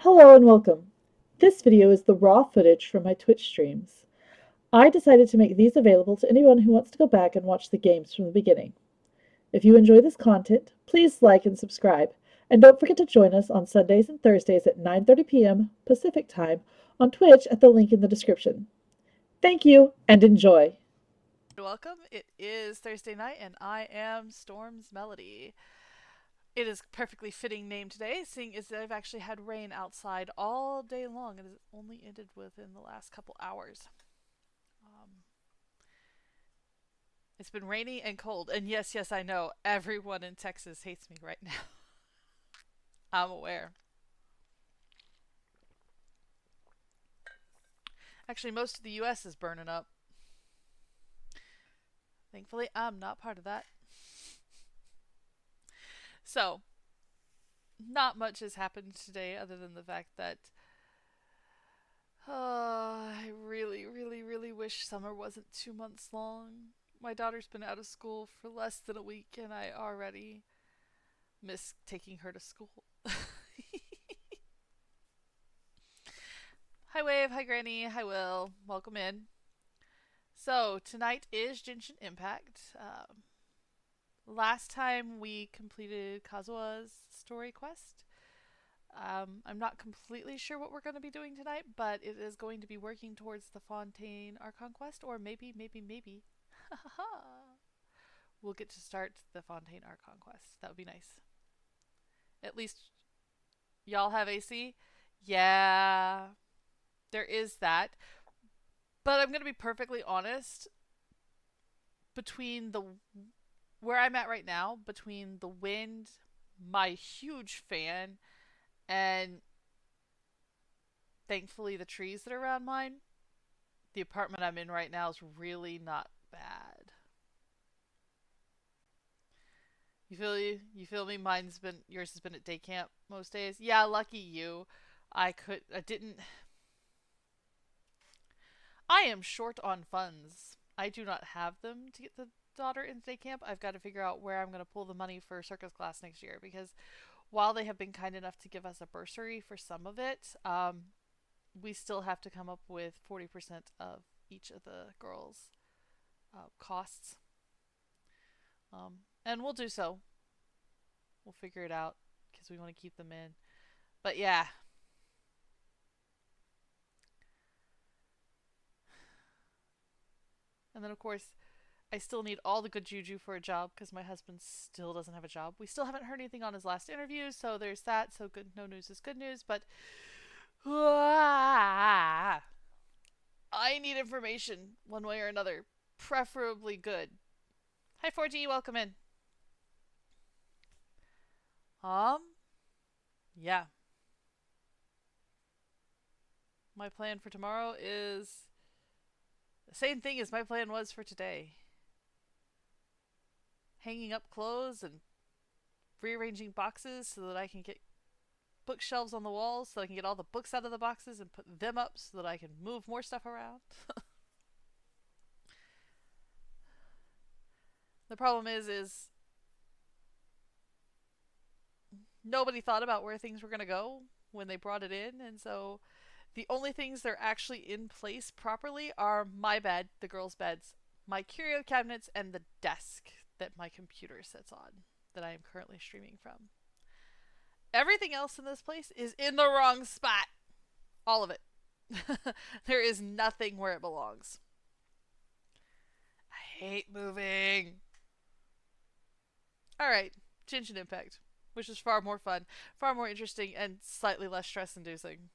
Hello and welcome. This video is the raw footage from my Twitch streams. I decided to make these available to anyone who wants to go back and watch the games from the beginning. If you enjoy this content, please like and subscribe, and don't forget to join us on Sundays and Thursdays at 9:30 p.m. Pacific Time on Twitch at the link in the description. Thank you and enjoy. Welcome. It is Thursday night, and I am Storm's Melody. It is a perfectly fitting name today, seeing as I've actually had rain outside all day long, and it only ended within the last couple hours. Um, it's been rainy and cold, and yes, I know everyone in Texas hates me right now. I'm aware. Actually, most of the U.S. is burning up. Thankfully, I'm not part of that. So, not much has happened today other than the fact that I really wish summer wasn't 2 months long. My daughter's been out of school for less than a week, and I already miss taking her to school. Hi, Wave. Hi, Granny. Hi, Will. Welcome in. So, tonight is Genshin Impact. Last time we completed Kazua's story quest. I'm not completely sure what we're going to be doing tonight, but it is going to be working towards the Fontaine Archon quest, or maybe, we'll get to start the Fontaine Archon quest. That would be nice. At least y'all have AC? Yeah, there is that. But I'm going to be perfectly honest, between the where I'm at right now, between the wind, my huge fan, and thankfully the trees that are around mine, the apartment I'm in right now is really not bad. You feel me? Yours has been at day camp most days. Yeah, lucky you. I didn't. I am short on funds. I do not have them to get the daughter into day camp. I've got to figure out where I'm going to pull the money for circus class next year because while they have been kind enough to give us a bursary for some of it, we still have to come up with 40% of each of the girls' costs. And we'll do so. We'll figure it out because we want to keep them in. But yeah. And then, of course, I still need all the good juju for a job because my husband still doesn't have a job. We still haven't heard anything on his last interview, so there's that. So good, no news is good news. But I need information one way or another, preferably good. Hi, 4G, welcome in. Um, yeah. My plan for tomorrow is the same thing as my plan was for today. Hanging up clothes and rearranging boxes so that I can get bookshelves on the walls so I can get all the books out of the boxes and put them up so that I can move more stuff around. The problem is nobody thought about where things were going to go when they brought it in, and so the only things that are actually in place properly are my bed, the girls' beds, my curio cabinets, and the desk that my computer sits on that I am currently streaming from. Everything else in this place is in the wrong spot. All of it. There is nothing where it belongs. I hate moving. Alright, Genshin Impact, which is far more fun, far more interesting, and slightly less stress inducing.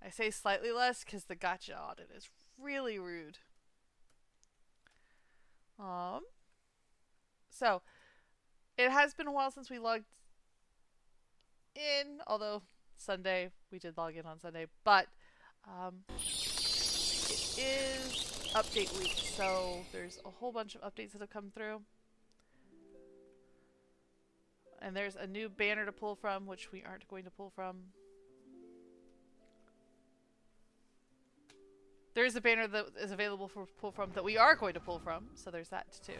I say slightly less because the gotcha audit is really rude. Um, so, it has been a while since we logged in, although Sunday, we did log in on Sunday, but it is update week, so there's a whole bunch of updates that have come through. And there's a new banner to pull from, which we aren't going to pull from. There is a banner that is available for pull from that we are going to pull from, so there's that too.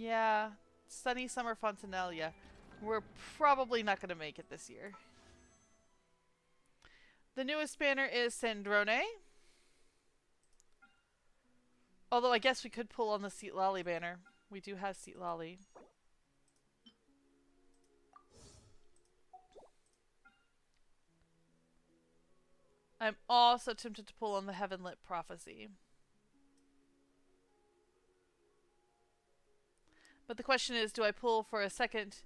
Yeah. Sunny Summer Fontanelle. We're probably not going to make it this year. The newest banner is Sandrone. Although I guess we could pull on the Seat Lolly banner. We do have Seat Lolly. I'm also tempted to pull on the Heavenlit Prophecy. But the question is, do I pull for a second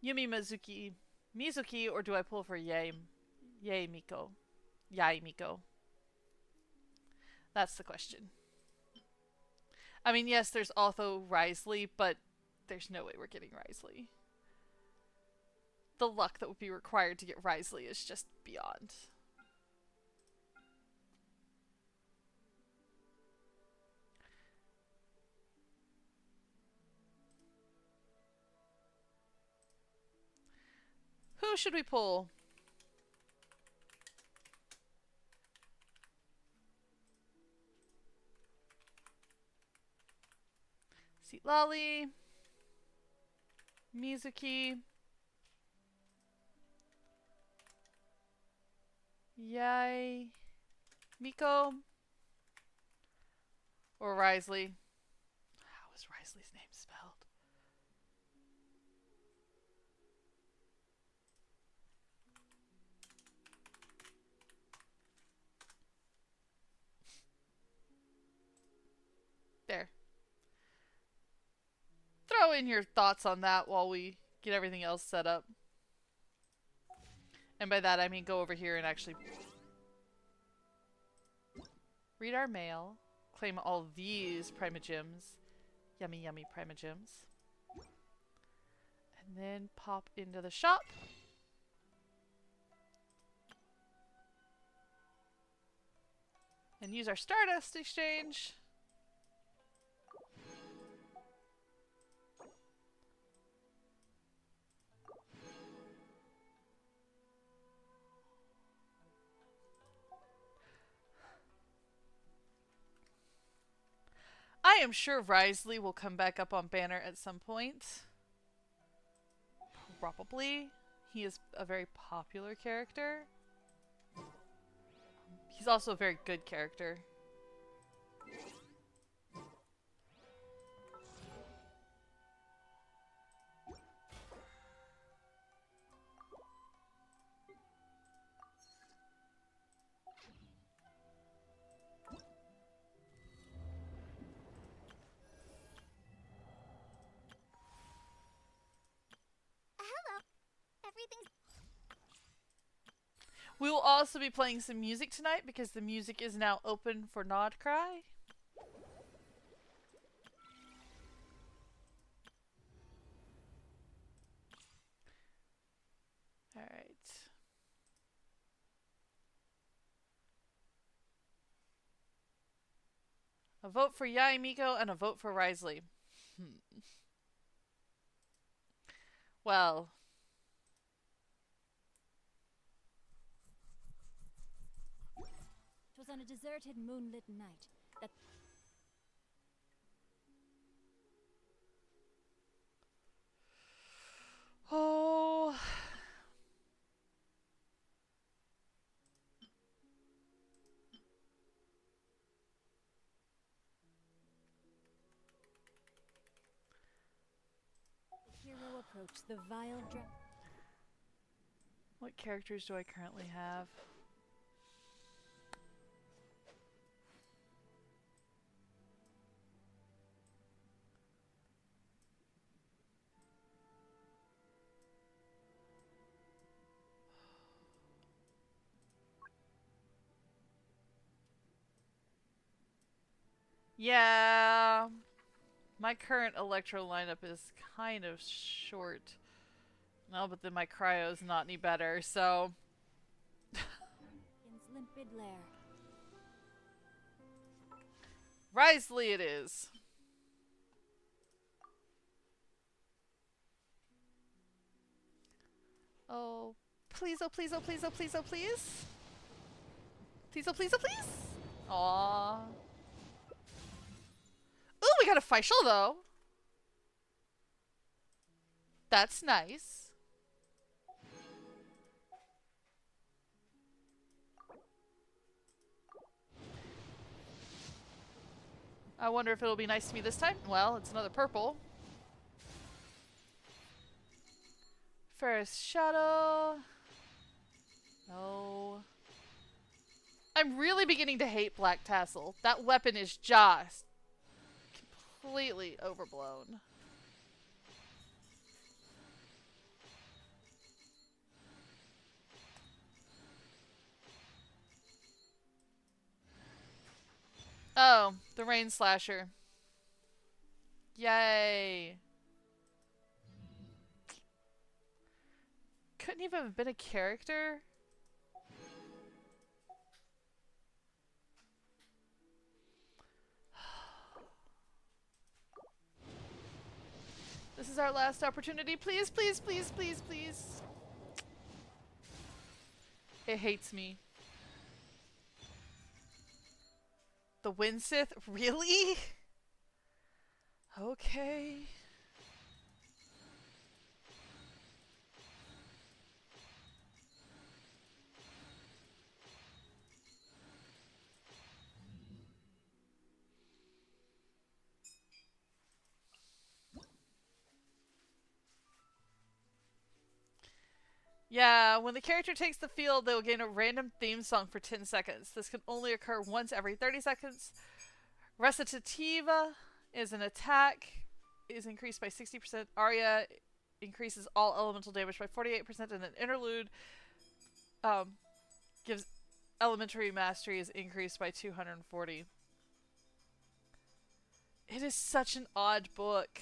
Yumi Mizuki, or do I pull for Yae Miko? That's the question. I mean, yes, there's also Wriothesley, but there's no way we're getting Wriothesley. The luck that would be required to get Wriothesley is just beyond. Who should we pull? Seat Lolly. Mizuki. Yae Miko. Or Wriothesley. How is Wriothesley's name spelled? There. Throw in your thoughts on that while we get everything else set up. And by that I mean go over here and actually read our mail, claim all these Primogems, yummy Primogems, and then pop into the shop. And use our Stardust exchange. I am sure Wriothesley will come back up on banner at some point. Probably. He is a very popular character. He's also a very good character. We will also be playing some music tonight because the music is now open for Nodcry. Alright. A vote for Yae Miko and a vote for Wriothesley. Well. It was on a deserted moonlit night that... Oh... The hero approached the vile What characters do I currently have? Yeah, my current Electro lineup is kind of short. No, but then my Cryo's not any better, so... limpid lair. Wriothesley it is. Oh, please, oh please, oh please, oh please, oh please. Please, oh please, oh please. Aww. Ooh, we got a Fischl though. That's nice. I wonder if it'll be nice to me this time. Well, it's another purple. First shuttle. No. I'm really beginning to hate Black Tassel. That weapon is just completely overblown. Oh, the Rain Slasher. Yay. Couldn't even have been a character. This is our last opportunity. Please, please, please, please, please. It hates me. The Wind Sith? Really? Okay. Yeah, when the character takes the field, they will gain a random theme song for 10 seconds. This can only occur once every 30 seconds. Recitativa is an attack, is increased by 60%. Aria increases all elemental damage by 48%, and then Interlude gives elementary mastery is increased by 240. It is such an odd book.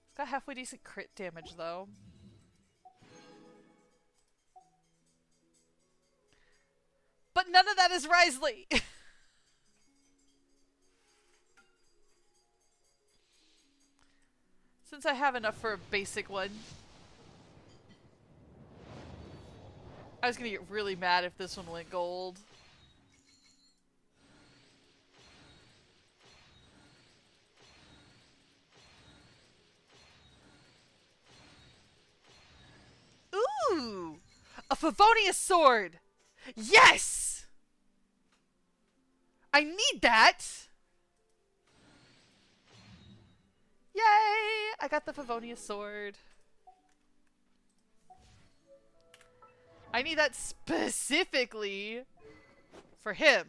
It's got halfway decent crit damage, though. But none of that is Risley! Since I have enough for a basic one. I was gonna get really mad if this one went gold. Ooh! A Favonius sword! Yes! I need that! Yay! I got the Favonius sword. I need that specifically for him.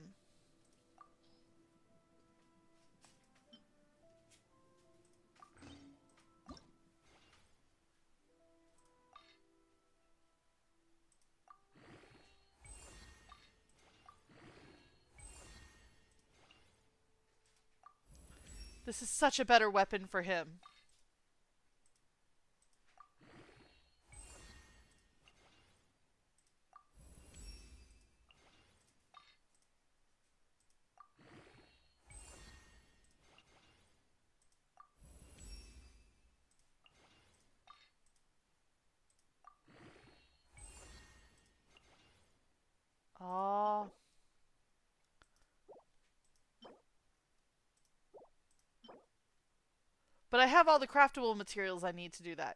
This is such a better weapon for him. Aww. But I have all the craftable materials I need to do that.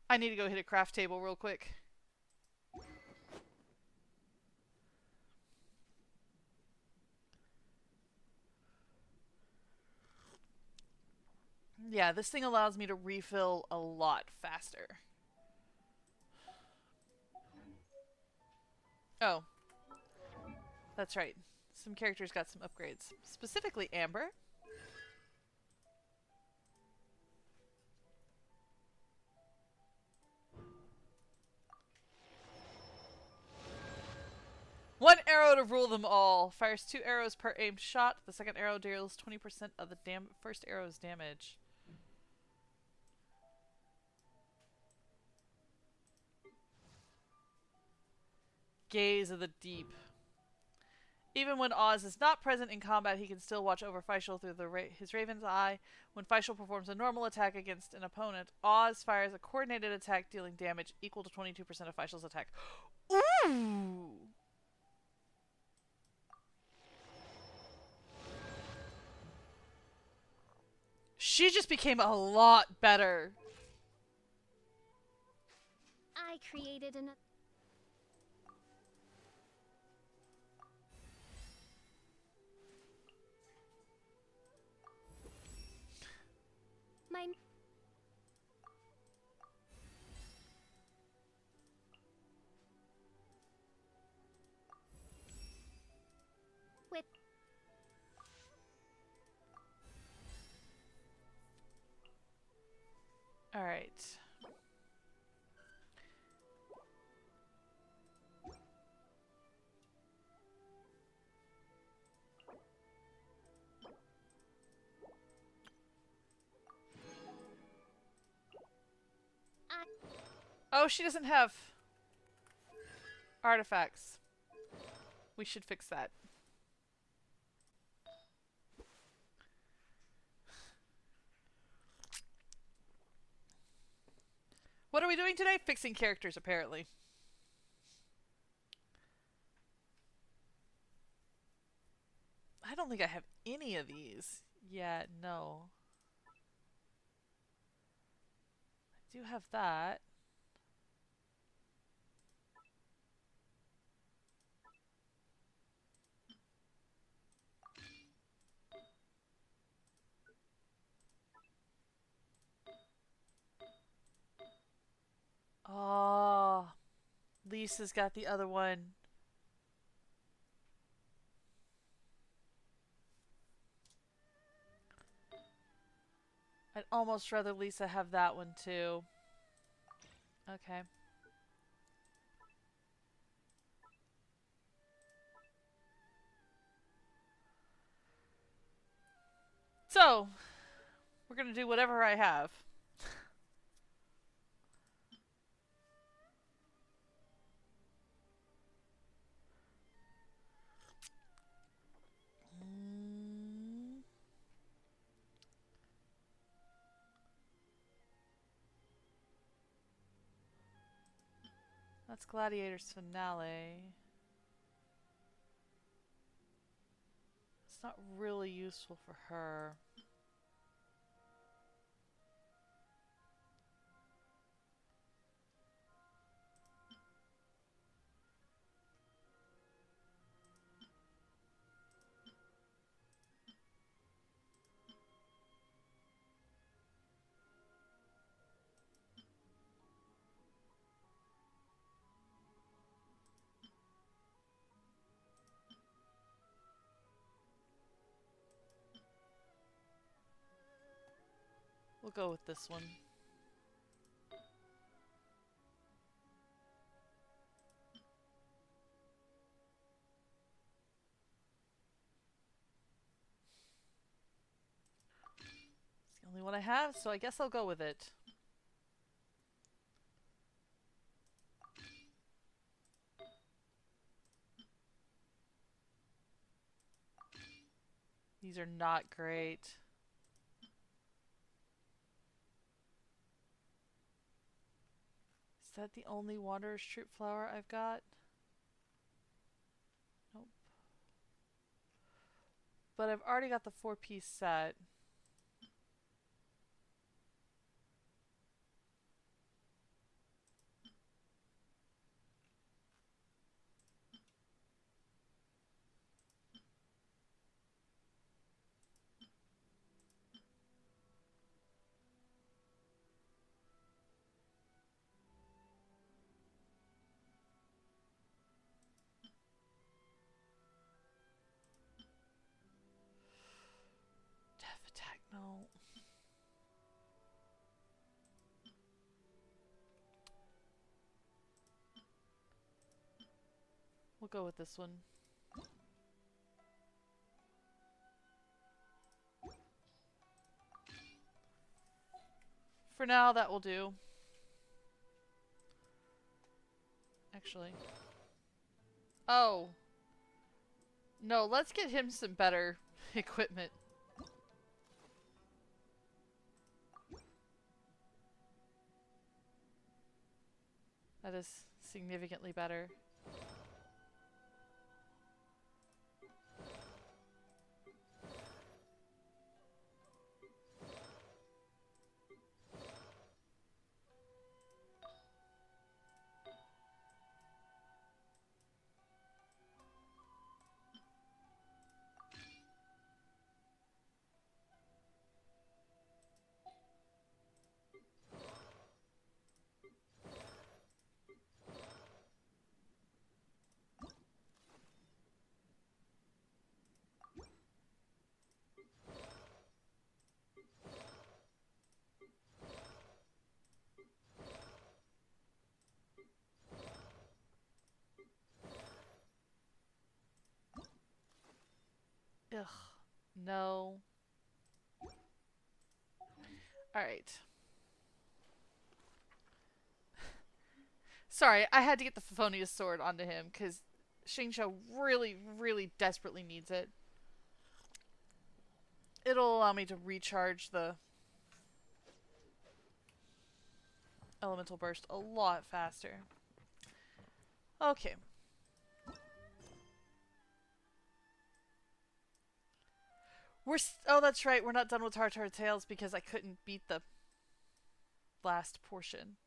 I need to go hit a craft table real quick. Yeah, this thing allows me to refill a lot faster. Oh. That's right. Some characters got some upgrades. Specifically Amber. One arrow to rule them all. Fires 2 arrows per aimed shot. The second arrow deals 20% of the first arrow's damage. Gaze of the Deep. Even when Oz is not present in combat, he can still watch over Faisal through his Raven's Eye. When Faisal performs a normal attack against an opponent, Oz fires a coordinated attack dealing damage equal to 22% of Faisal's attack. Ooh! she just became a lot better. I created an. My. With. All right. Oh, she doesn't have artifacts. We should fix that. What are we doing today? Fixing characters, apparently. I don't think I have any of these. Yeah, no. I do have that. Oh, Lisa's got the other one. I'd almost rather Lisa have that one too. Okay. So, we're gonna do whatever I have. That's Gladiator's finale. It's not really useful for her. We'll go with this one. It's the only one I have, so I guess I'll go with it. These are not great. Is that the only Wanderer's Troop flower I've got? Nope. But I've already got the 4-piece set. Def attack, no. We'll go with this one. For now, that will do. Actually. Oh. No, let's get him some better equipment. That is significantly better. No. Alright. Sorry, I had to get the Favonius sword onto him, because Xingqiu really, really desperately needs it. It'll allow me to recharge the elemental burst a lot faster. Okay. Oh, that's right, we're not done with Tartar Tales because I couldn't beat the last portion.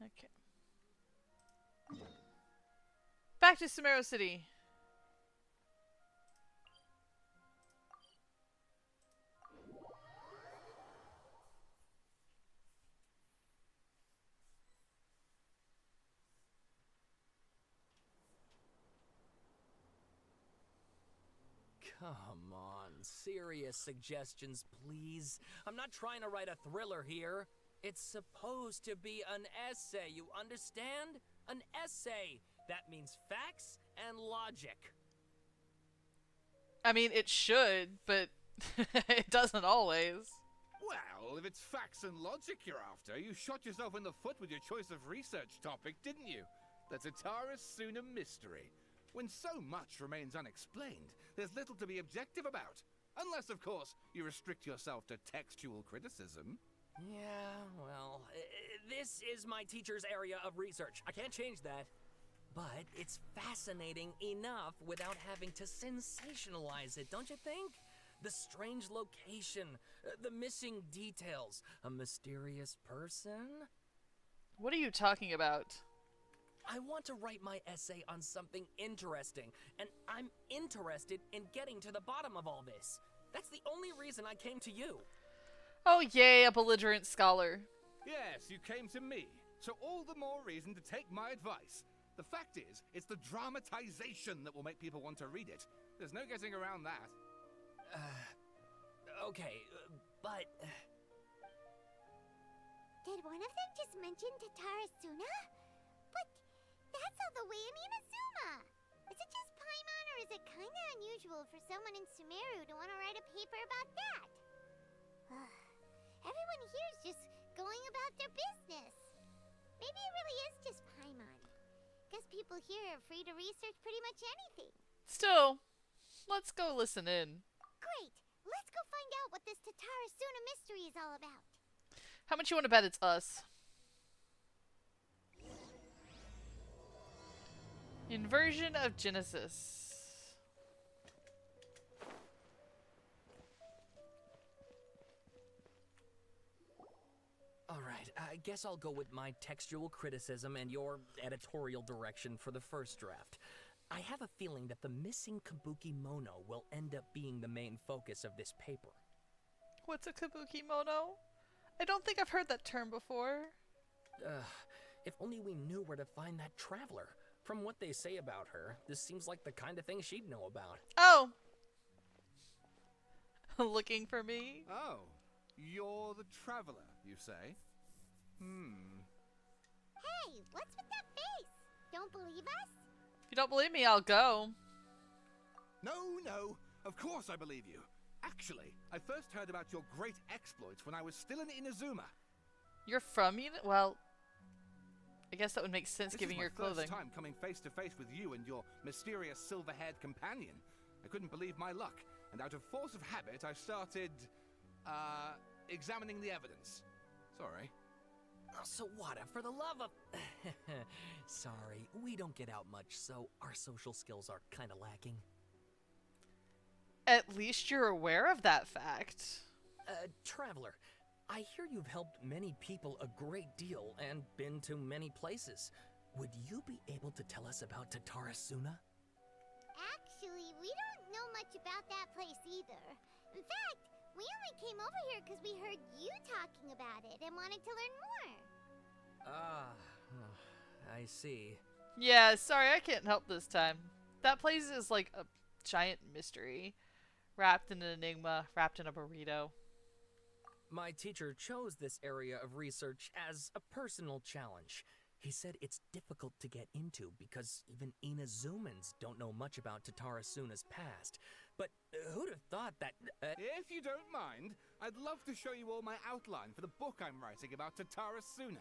Okay. Back to Sumeru City. Come on, serious suggestions, please. I'm not trying to write a thriller here. It's supposed to be an essay, you understand? An essay! That means facts and logic. I mean, it should, but it doesn't always. Well, if it's facts and logic you're after, you shot yourself in the foot with your choice of research topic, didn't you? The Tatara Suna mystery. When so much remains unexplained, there's little to be objective about. Unless, of course, you restrict yourself to textual criticism. Yeah, well, this is my teacher's area of research. I can't change that. But it's fascinating enough without having to sensationalize it, don't you think? The strange location, the missing details, a mysterious person. What are you talking about? I want to write my essay on something interesting, and I'm interested in getting to the bottom of all this. That's the only reason I came to you. Oh yay, a belligerent scholar. Yes, you came to me, so all the more reason to take my advice. The fact is, it's the dramatization that will make people want to read it. There's no getting around that. Okay, but... Did one of them just mention Tatara Suna? But that's all the way in Inazuma! Is it just Paimon, or is it kinda unusual for someone in Sumeru to want to write a paper about that? Everyone here's just going about their business. Maybe it really is just Paimon. Guess people here are free to research pretty much anything. Still, let's go listen in. Great! Let's go find out what this Tatara Suna mystery is all about. How much you want to bet it's us? Inversion of Genesis. Alright, I guess I'll go with my textual criticism and your editorial direction for the first draft. I have a feeling that the missing Kabuki Mono will end up being the main focus of this paper. What's a kabuki mono? I don't think I've heard that term before. If only we knew where to find that traveler. From what they say about her, this seems like the kind of thing she'd know about. Oh! Looking for me? Oh, you're the traveler, you say? Hey, what's with that face? Don't believe us? If you don't believe me, I'll go. No, of course I believe you. Actually, I first heard about your great exploits when I was still in Inazuma. You're from Well, I guess that would make sense This given is your my clothing. first time coming face to face with you and your mysterious silver-haired companion. I couldn't believe my luck, and out of force of habit, I started, examining the evidence. Sorry. Oh, Sawada, for the love of... Sorry, we don't get out much, so our social skills are kinda lacking. At least you're aware of that fact. Traveler, I hear you've helped many people a great deal and been to many places. Would you be able to tell us about Tatara Suna? Actually, we don't know much about that place either. In fact, we only came over here because we heard you talking about it and wanted to learn more. Ah, I see. Yeah, sorry, I can't help this time. That place is like a giant mystery. Wrapped in an enigma, wrapped in a burrito. My teacher chose this area of research as a personal challenge. He said it's difficult to get into because even Inazumans don't know much about Tatara Suna's past. But who'd have thought that... If you don't mind, I'd love to show you all my outline for the book I'm writing about Tatara Suna.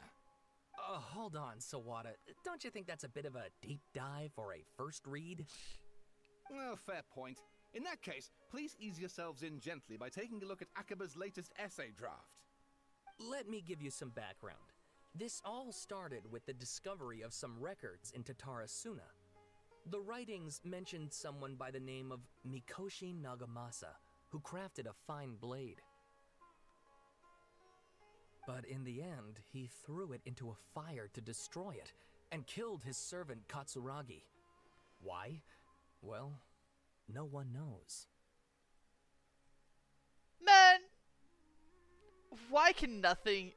Hold on, Sawada. Don't you think that's a bit of a deep dive or a first read? Well, fair point. In that case, please ease yourselves in gently by taking a look at Akaba's latest essay draft. Let me give you some background. This all started with the discovery of some records in Tatara Suna. The writings mentioned someone by the name of Mikoshi Nagamasa, who crafted a fine blade. But in the end, he threw it into a fire to destroy it, and killed his servant Katsuragi. Why? Well, no one knows. Man! Why can nothing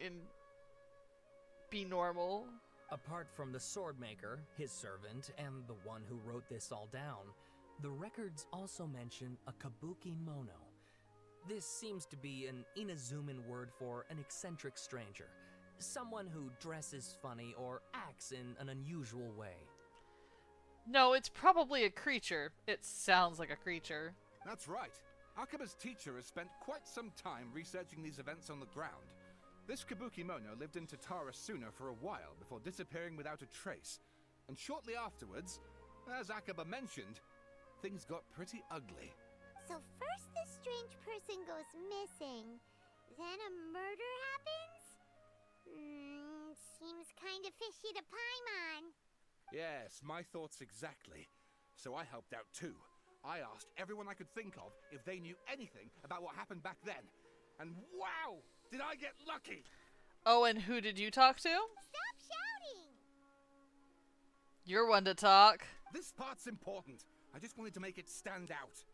be normal? Apart from the swordmaker, his servant, and the one who wrote this all down, the records also mention a kabuki mono. This seems to be an Inazuman word for an eccentric stranger, someone who dresses funny or acts in an unusual way. No, it's probably a creature. It sounds like a creature. That's right. Akaba's teacher has spent quite some time researching these events on the ground. This kabuki mono lived in Tatara Suna for a while before disappearing without a trace. And shortly afterwards, as Akaba mentioned, things got pretty ugly. So first this strange person goes missing, then a murder happens? Seems kind of fishy to Paimon. Yes, my thoughts exactly. So I helped out too. I asked everyone I could think of if they knew anything about what happened back then. And wow! Did I get lucky! Oh, and who did you talk to? Stop shouting! You're one to talk. This part's important. I just wanted to make it stand out.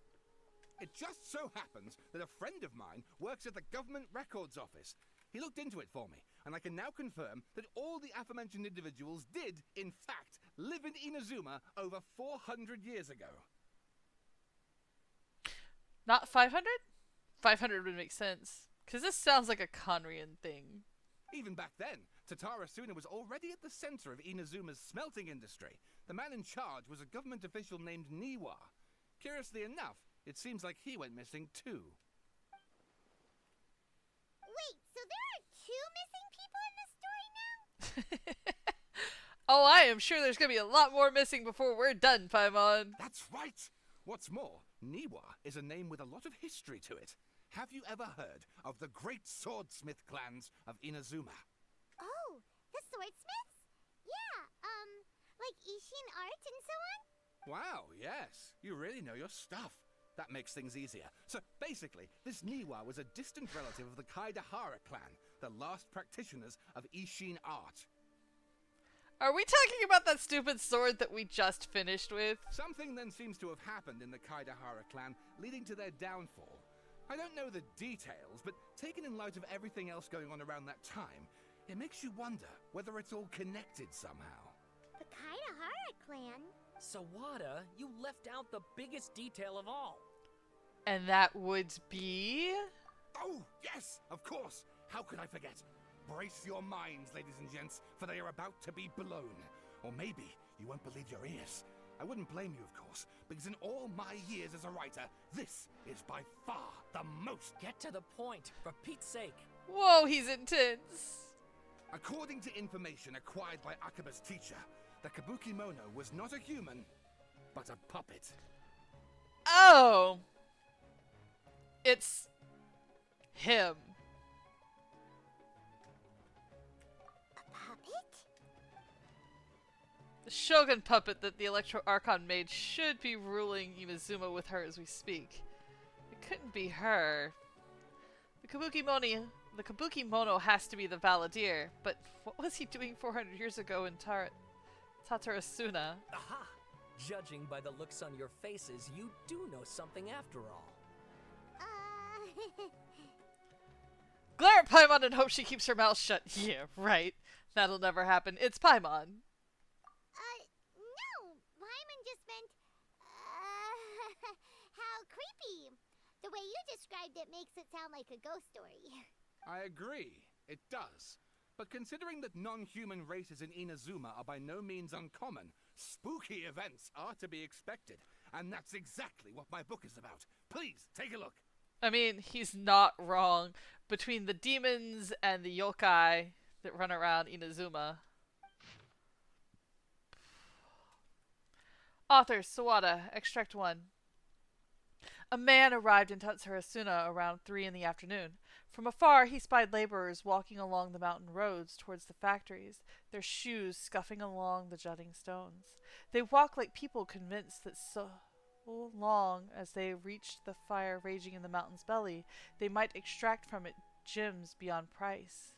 It just so happens that a friend of mine works at the Government Records Office. He looked into it for me, and I can now confirm that all the aforementioned individuals did, in fact, live in Inazuma over 400 years ago. Not 500? 500 would make sense. Because this sounds like a Conrian thing. Even back then, Tatara Suna was already at the center of Inazuma's smelting industry. The man in charge was a government official named Niwa. Curiously enough, it seems like he went missing too. Wait, so there are two missing people in this story now? Oh, I am sure there's going to be a lot more missing before we're done, Paimon. That's right! What's more, Niwa is a name with a lot of history to it. Have you ever heard of the great swordsmith clans of Inazuma? Oh, the swordsmiths? Yeah, like Ishin art and so on? Wow, yes. You really know your stuff. That makes things easier. So basically, this Niwa was a distant relative of the Kaidahara clan, the last practitioners of Ishin art. Are we talking about that stupid sword that we just finished with? Something then seems to have happened in the Kaidahara clan, leading to their downfall. I don't know the details, but taken in light of everything else going on around that time, it makes you wonder whether it's all connected somehow. The Kaidahara clan? Sawada, you left out the biggest detail of all. And that would be... Oh, yes, of course. How could I forget? Brace your minds, ladies and gents, for they are about to be blown. Or maybe you won't believe your ears. I wouldn't blame you, of course, because in all my years as a writer, this is by far the most... Get to the point, for Pete's sake. Whoa, he's intense. According to information acquired by Akaba's teacher, the Kabuki Mono was not a human, but a puppet. Oh. It's... him. A puppet? The Shogun puppet that the Electro Archon made should be ruling Inazuma with her as we speak. It couldn't be her. The Kabuki Mono has to be the Valadier, but what was he doing 400 years ago in Tatara Suna? Aha! Judging by the looks on your faces, you do know something after all. Glare at Paimon and hope she keeps her mouth shut. Yeah, right. That'll never happen. It's Paimon. No. Paimon just meant, how creepy. The way you described it makes it sound like a ghost story. I agree. It does. But considering that non-human races in Inazuma are by no means uncommon, spooky events are to be expected. And that's exactly what my book is about. Please, take a look. I mean, he's not wrong. Between the demons and the yokai that run around Inazuma. Author, Sawada, Extract 1. A man arrived in Tatsurasuna around 3 in the afternoon. From afar he spied laborers walking along the mountain roads towards the factories, their shoes scuffing along the jutting stones. They walked like people convinced that so long as they reached the fire raging in the mountain's belly, they might extract from it gems beyond price.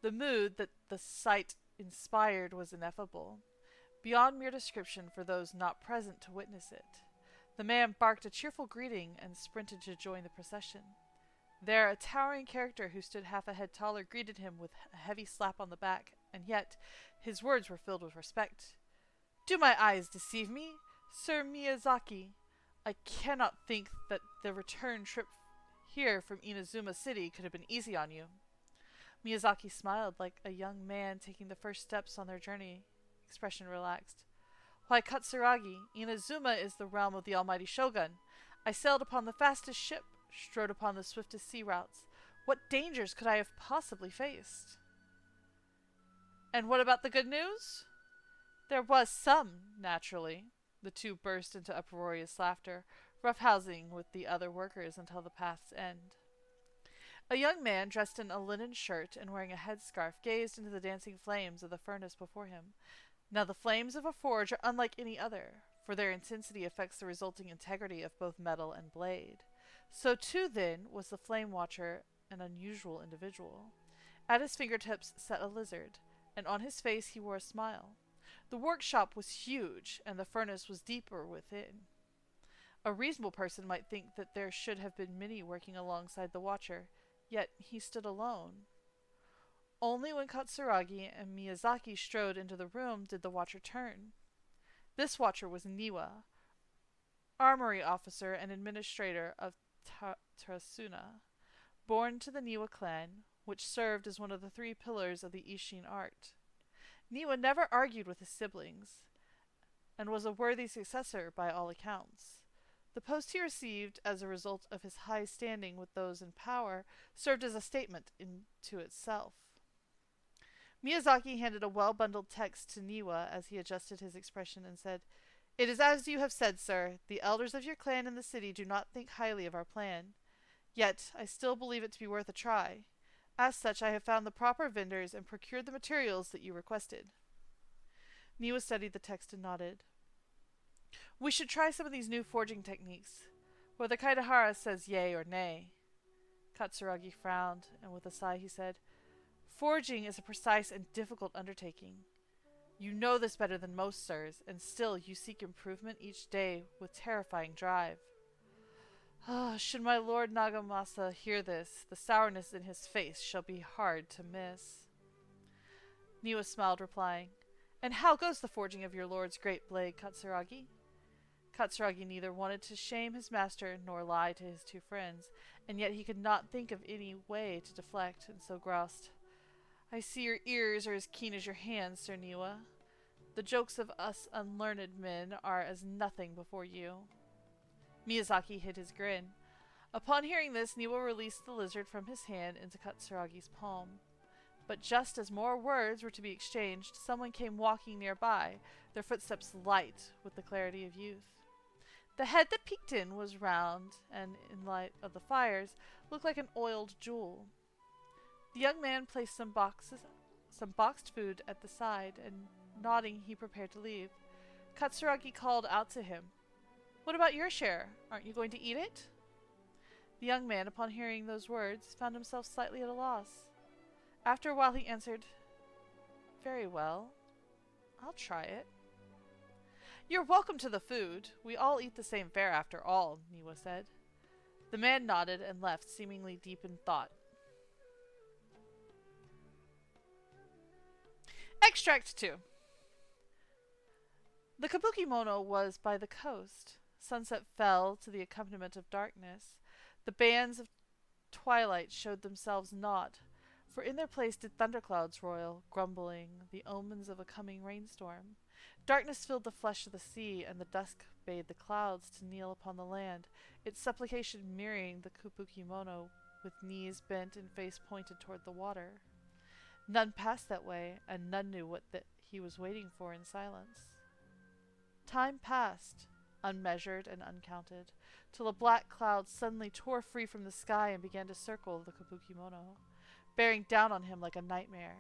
The mood that the sight inspired was ineffable, beyond mere description for those not present to witness it. The man barked a cheerful greeting and sprinted to join the procession. There, a towering character who stood half a head taller greeted him with a heavy slap on the back, and yet his words were filled with respect. "Do my eyes deceive me? Sir Miyazaki, I cannot think that the return trip here from Inazuma City could have been easy on you." Miyazaki smiled like a young man taking the first steps on their journey, expression relaxed. "Why, Katsuragi, Inazuma is the realm of the almighty Shogun. I sailed upon the fastest ship, strode upon the swiftest sea routes. What dangers could I have possibly faced?" "And what about the good news?" "There was some, naturally." The two burst into uproarious laughter, roughhousing with the other workers until the path's end. A young man dressed in a linen shirt and wearing a headscarf gazed into the dancing flames of the furnace before him. Now the flames of a forge are unlike any other, for their intensity affects the resulting integrity of both metal and blade. So too, then, was the flame watcher an unusual individual. At his fingertips sat a lizard, and on his face he wore a smile. The workshop was huge, and the furnace was deeper within. A reasonable person might think that there should have been many working alongside the watcher, yet he stood alone. Only when Katsuragi and Miyazaki strode into the room did the watcher turn. This watcher was Niwa, armory officer and administrator of Tarasuna, born to the Niwa clan, which served as one of the 3 pillars of the Ishin art. Niwa never argued with his siblings, and was a worthy successor by all accounts. The post he received as a result of his high standing with those in power served as a statement into itself. Miyazaki handed a well-bundled text to Niwa as he adjusted his expression and said, "It is as you have said, sir. The elders of your clan in the city do not think highly of our plan. Yet I still believe it to be worth a try. As such, I have found the proper vendors and procured the materials that you requested." Niwa studied the text and nodded. "We should try some of these new forging techniques. Whether Kaitahara says yea or nay." Katsuragi frowned, and with a sigh he said, "Forging is a precise and difficult undertaking. You know this better than most, sirs, and still you seek improvement each day with terrifying drive. Should my lord Nagamasa hear this, the sourness in his face shall be hard to miss." Niwa smiled, replying, "And how goes the forging of your lord's great blade, Katsuragi?" Katsuragi neither wanted to shame his master nor lie to his 2 friends, and yet he could not think of any way to deflect, and so groused, "I see your ears are as keen as your hands, Sir Niwa. The jokes of us unlearned men are as nothing before you." Miyazaki hid his grin. Upon hearing this, Niwa released the lizard from his hand into Katsuragi's palm. But just as more words were to be exchanged, someone came walking nearby, their footsteps light with the clarity of youth. The head that peeked in was round, and in light of the fires, looked like an oiled jewel. The young man placed some boxed food at the side, and nodding, he prepared to leave. Katsuragi called out to him, "What about your share? Aren't you going to eat it?" The young man, upon hearing those words, found himself slightly at a loss. After a while he answered, "Very well, I'll try it." You're welcome to the food. We all eat the same fare after all, Niwa said. The man nodded and left, seemingly deep in thought. Extract 2. The Kabuki-mono was by the coast. Sunset fell to the accompaniment of darkness. The bands of twilight showed themselves not, for in their place did thunderclouds roil, grumbling, the omens of a coming rainstorm. Darkness filled the flesh of the sea, and the dusk bade the clouds to kneel upon the land, its supplication mirroring the Kabuki-mono, with knees bent and face pointed toward the water. None passed that way, and none knew what he was waiting for in silence. Time passed, unmeasured and uncounted, till a black cloud suddenly tore free from the sky and began to circle the Kabuki-mono, bearing down on him like a nightmare.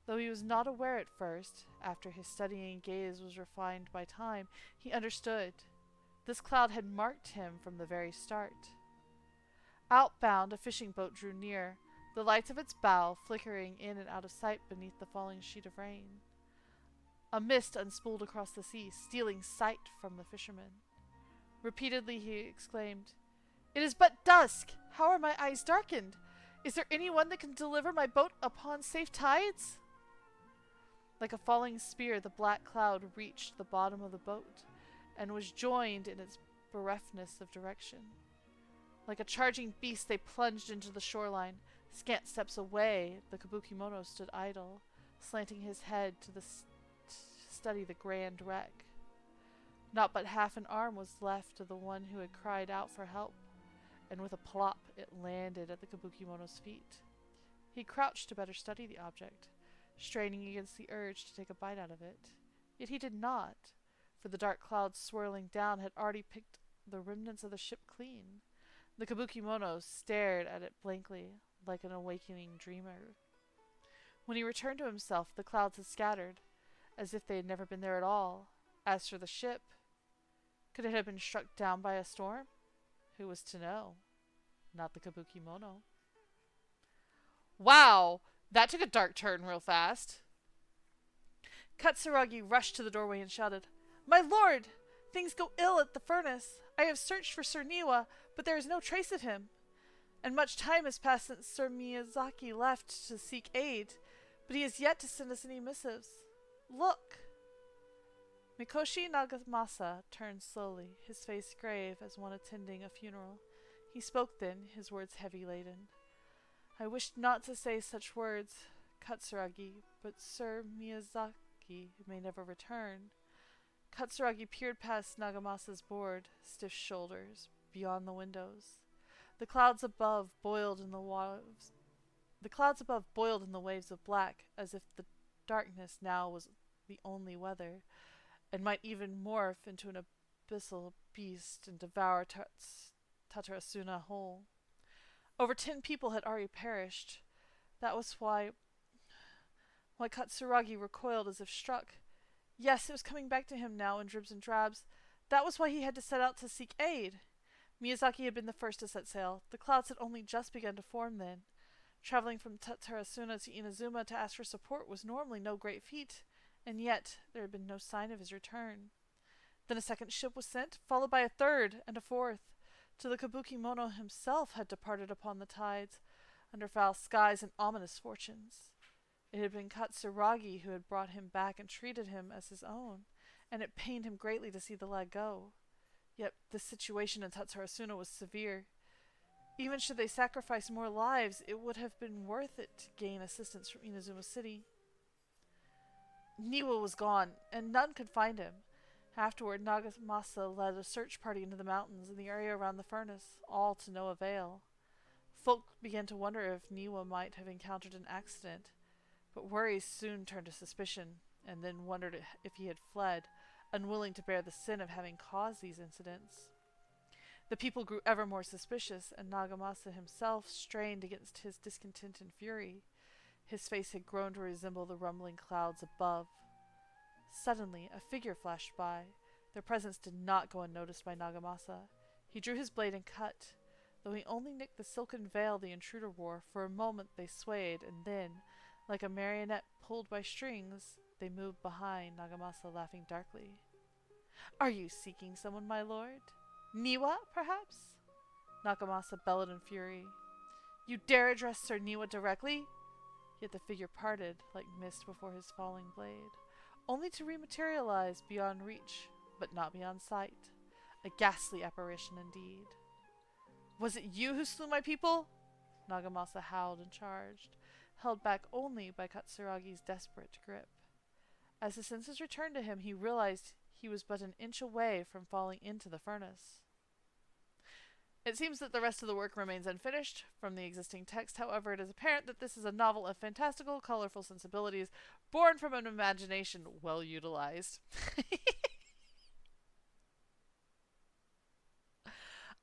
Though he was not aware at first, after his studying gaze was refined by time, he understood. This cloud had marked him from the very start. Outbound, a fishing boat drew near, the lights of its bow flickering in and out of sight beneath the falling sheet of rain. A mist unspooled across the sea, stealing sight from the fisherman. Repeatedly he exclaimed, "It is but dusk! How are my eyes darkened? Is there anyone that can deliver my boat upon safe tides?" Like a falling spear, the black cloud reached the bottom of the boat, and was joined in its bereftness of direction. Like a charging beast, they plunged into the shoreline. Scant steps away, the Kabuki-mono stood idle, slanting his head to study the grand wreck. Not but half an arm was left of the one who had cried out for help, and with a plop it landed at the Kabuki-mono's feet. He crouched to better study the object, straining against the urge to take a bite out of it. Yet he did not, for the dark clouds swirling down had already picked the remnants of the ship clean. The Kabuki-mono stared at it blankly, like an awakening dreamer. When he returned to himself, the clouds had scattered, as if they had never been there at all. As for the ship, could it have been struck down by a storm? Who was to know? Not the Kabuki-mono. Wow! That took a dark turn real fast. Katsuragi rushed to the doorway and shouted, "My lord! Things go ill at the furnace. I have searched for Sir Niwa, but there is no trace of him. And much time has passed since Sir Miyazaki left to seek aid, but he has yet to send us any missives. Look!" Mikoshi Nagamasa turned slowly, his face grave as one attending a funeral. He spoke then, his words heavy-laden. "I wished not to say such words, Katsuragi, but Sir Miyazaki may never return." Katsuragi peered past Nagamasa's board, stiff shoulders, beyond the windows. The clouds above boiled in the waves. The clouds above boiled in the waves of black, as if the darkness now was the only weather, and might even morph into an abyssal beast and devour Tatarasuna whole. Over 10 people had already perished. That was why Katsuragi recoiled as if struck. Yes, it was coming back to him now in dribs and drabs. That was why he had to set out to seek aid. Miyazaki had been the first to set sail. The clouds had only just begun to form then. Traveling from Tatarasuna to Inazuma to ask for support was normally no great feat, and yet there had been no sign of his return. Then a second ship was sent, followed by a third and a fourth, till the Kabuki-mono himself had departed upon the tides, under foul skies and ominous fortunes. It had been Katsuragi who had brought him back and treated him as his own, and it pained him greatly to see the lad go. Yet this situation in Tatarasuna was severe. Even should they sacrifice more lives, it would have been worth it to gain assistance from Inazuma City. Niwa was gone, and none could find him. Afterward, Nagamasa led a search party into the mountains in the area around the furnace, all to no avail. Folk began to wonder if Niwa might have encountered an accident, but worries soon turned to suspicion, and then wondered if he had fled, unwilling to bear the sin of having caused these incidents. The people grew ever more suspicious, and Nagamasa himself strained against his discontent and fury. His face had grown to resemble the rumbling clouds above. Suddenly, a figure flashed by. Their presence did not go unnoticed by Nagamasa. He drew his blade and cut. Though he only nicked the silken veil the intruder wore, for a moment they swayed, and then, like a marionette pulled by strings, they moved behind Nagamasa, laughing darkly. Are you seeking someone, my lord? Niwa, perhaps? Nagamasa bellowed in fury. You dare address Sir Niwa directly? Yet the figure parted like mist before his falling blade, only to rematerialize beyond reach, but not beyond sight. A ghastly apparition indeed. Was it you who slew my people? Nagamasa howled and charged, held back only by Katsuragi's desperate grip. As his senses returned to him, he realized he was but an inch away from falling into the furnace. It seems that the rest of the work remains unfinished from the existing text. However, it is apparent that this is a novel of fantastical, colorful sensibilities, born from an imagination well utilized.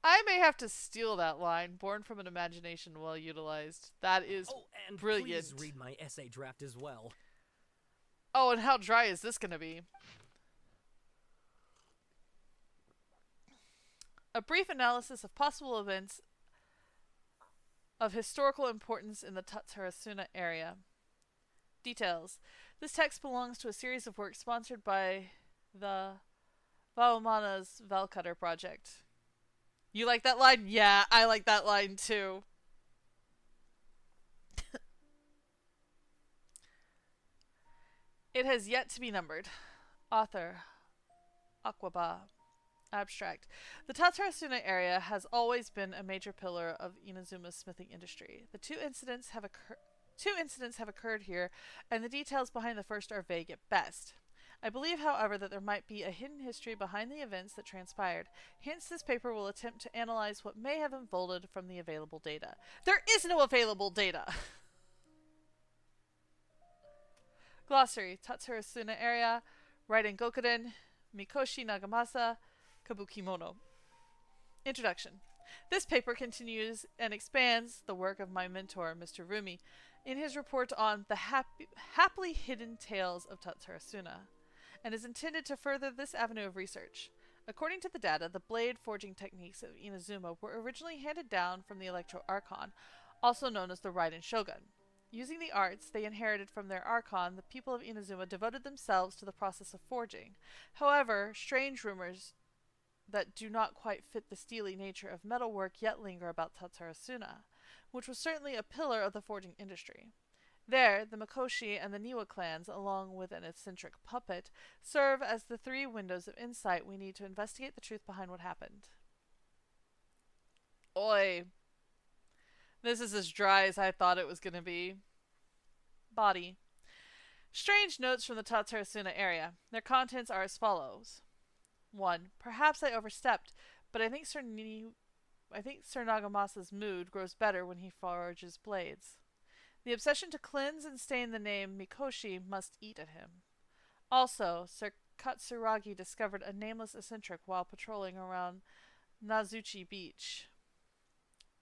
I may have to steal that line, born from an imagination well utilized. That is and brilliant. Please read my essay draft as well. Oh, and how dry is this going to be? A brief analysis of possible events of historical importance in the Tatsarasuna area. Details. This text belongs to a series of works sponsored by the Vaumana's Valcutter project. You like that line? Yeah, I like that line too. It has yet to be numbered. Author Aquaba. Abstract. The Tatsarasuna area has always been a major pillar of Inazuma's smithing industry. The two incidents have occurred here, and the details behind the first are vague at best. I believe, however, that there might be a hidden history behind the events that transpired. Hence, this paper will attempt to analyze what may have unfolded from the available data. There is no available data! Glossary. Tatsarasuna area. Raiden Gokuden. Mikoshi Nagamasa. Kabukimono. Introduction. This paper continues and expands the work of my mentor, Mr. Rumi, in his report on the happily hidden tales of Tatsarasuna, and is intended to further this avenue of research. According to the data, the blade forging techniques of Inazuma were originally handed down from the Electro Archon, also known as the Raiden Shogun. Using the arts they inherited from their Archon, the people of Inazuma devoted themselves to the process of forging. However, strange rumors that do not quite fit the steely nature of metalwork yet linger about Tatsarasuna, which was certainly a pillar of the forging industry. There, the Mikoshi and the Niwa clans, along with an eccentric puppet, serve as the three windows of insight we need to investigate the truth behind what happened. Oi. This is as dry as I thought it was going to be. Body. Strange notes from the Tatsarasuna area. Their contents are as follows. 1. Perhaps I overstepped, but I think Sir Nagamasa's mood grows better when he forges blades. The obsession to cleanse and stain the name Mikoshi must eat at him. Also, Sir Katsuragi discovered a nameless eccentric while patrolling around Nazuchi Beach.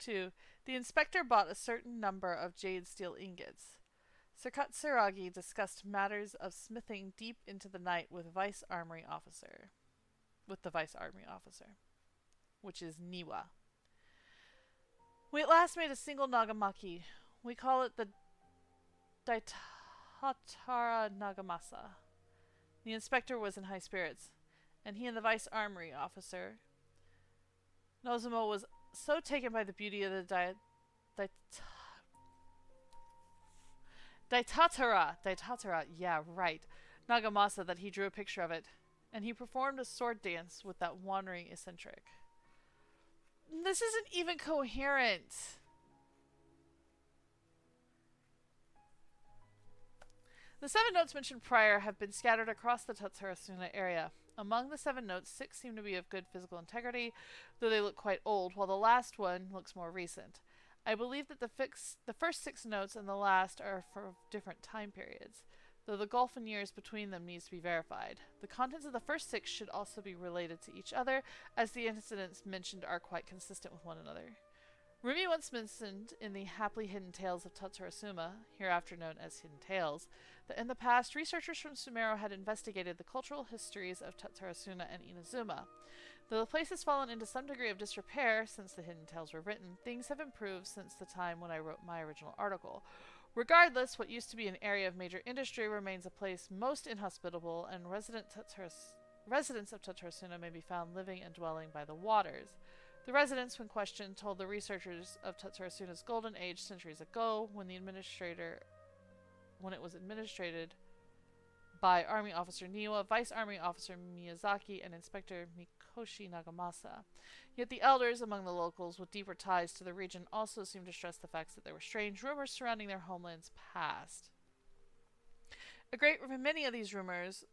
2. The inspector bought a certain number of jade steel ingots. Sir Katsuragi discussed matters of smithing deep into the night with the Vice Armory Officer, which is Niwa. We at last made a single nagamaki. We call it the Daitatara Nagamasa. The inspector was in high spirits, and he and the Vice Armory Officer, Nozumo, was so taken by the beauty of the Daitatara, yeah, right, Nagamasa, that he drew a picture of it, and he performed a sword dance with that wandering eccentric. This isn't even coherent. The 7 notes mentioned prior have been scattered across the Tatsarasuna area. Among the 7 notes, 6 seem to be of good physical integrity, though they look quite old, while the last one looks more recent. I believe that the first 6 notes and the last are for different time periods, though the gulf in years between them needs to be verified. The contents of the first 6 should also be related to each other, as the incidents mentioned are quite consistent with one another. Rumi once mentioned in the Happily Hidden Tales of Tatsarasuna, hereafter known as Hidden Tales, that in the past researchers from Sumeru had investigated the cultural histories of Tatsarasuna and Inazuma. Though the place has fallen into some degree of disrepair since the Hidden Tales were written, things have improved since the time when I wrote my original article. Regardless, what used to be an area of major industry remains a place most inhospitable, and resident residents of Tatarasuna may be found living and dwelling by the waters. The residents, when questioned, told the researchers of Tatarasuna's golden age centuries ago, when it was administrated by Army Officer Niwa, Vice Army Officer Miyazaki, and Inspector Mikoshi Nagamasa. Yet the elders among the locals with deeper ties to the region also seemed to stress the fact that there were strange rumors surrounding their homeland's past. Many of these rumors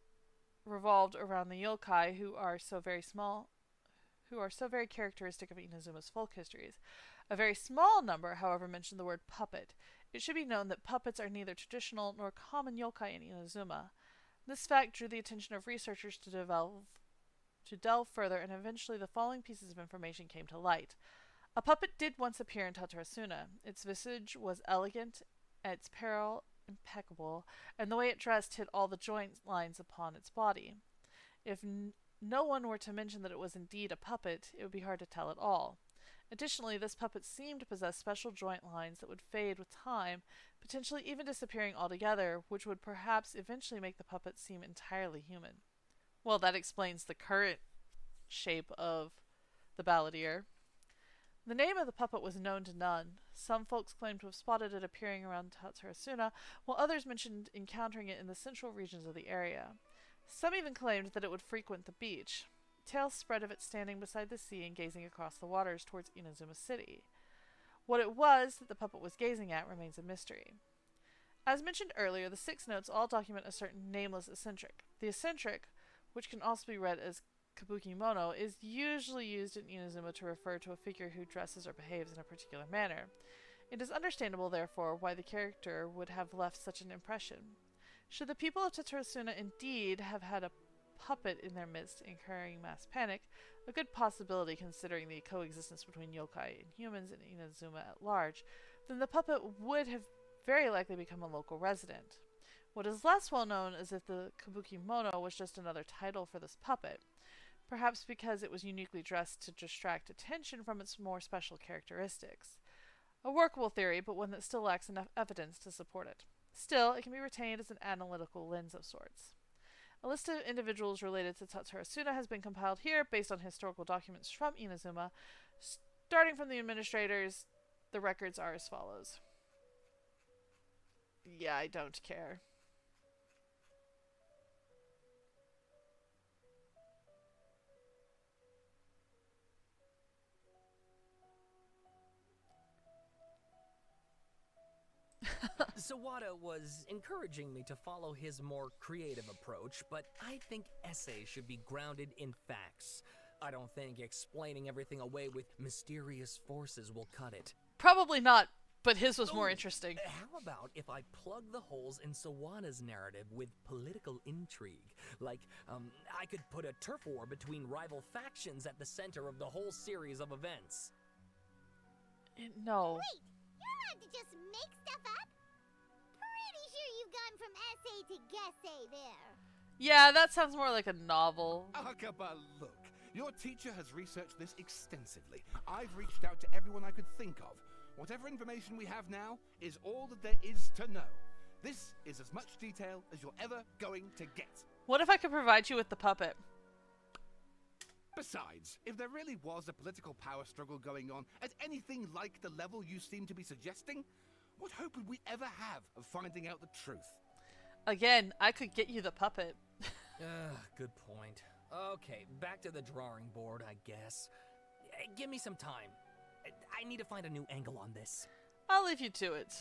revolved around the yokai, who are so very characteristic of Inazuma's folk histories. A very small number, however, mentioned the word puppet. It should be known that puppets are neither traditional nor common yokai in Inazuma. This fact drew the attention of researchers to delve further, and eventually the following pieces of information came to light. A puppet did once appear in Tatarasuna. Its visage was elegant, its apparel impeccable, and the way it dressed hid all the joint lines upon its body. If no one were to mention that it was indeed a puppet, it would be hard to tell at all. Additionally, this puppet seemed to possess special joint lines that would fade with time, potentially even disappearing altogether, which would perhaps eventually make the puppet seem entirely human. Well, that explains the current shape of the balladeer. The name of the puppet was known to none. Some folks claimed to have spotted it appearing around Tatarasuna, while others mentioned encountering it in the central regions of the area. Some even claimed that it would frequent the beach. Tales spread of it standing beside the sea and gazing across the waters towards Inazuma City. What it was that the puppet was gazing at remains a mystery. As mentioned earlier, the 6 notes all document a certain nameless eccentric. The eccentric, which can also be read as kabuki mono, is usually used in Inazuma to refer to a figure who dresses or behaves in a particular manner. It is understandable, therefore, why the character would have left such an impression. Should the people of Tatarasuna indeed have had a puppet in their midst incurring mass panic, a good possibility considering the coexistence between yokai and humans in Inazuma at large, then the puppet would have very likely become a local resident. What is less well known is if the kabuki mono was just another title for this puppet, perhaps because it was uniquely dressed to distract attention from its more special characteristics. A workable theory, but one that still lacks enough evidence to support it. Still, it can be retained as an analytical lens of sorts. A list of individuals related to Tatarasuna has been compiled here based on historical documents from Inazuma. Starting from the administrators, the records are as follows. Yeah, I don't care. Sawada was encouraging me to follow his more creative approach, but I think essays should be grounded in facts. I don't think explaining everything away with mysterious forces will cut it. Probably not, but his was more interesting. How about if I plug the holes in Sawada's narrative with political intrigue? Like, I could put a turf war between rival factions at the center of the whole series of events. No. Wait, you're allowed to just make stuff up? Pretty sure you've gone from essay to guessay there. Yeah, that sounds more like a novel. Akaba, look. Your teacher has researched this extensively. I've reached out to everyone I could think of. Whatever information we have now is all that there is to know. This is as much detail as you're ever going to get. What if I could provide you with the puppet? Besides, if there really was a political power struggle going on at anything like the level you seem to be suggesting, what hope would we ever have of finding out the truth? Again, I could get you the puppet. Good point. Okay, back to the drawing board, I guess. Give me some time. I need to find a new angle on this. I'll leave you to it.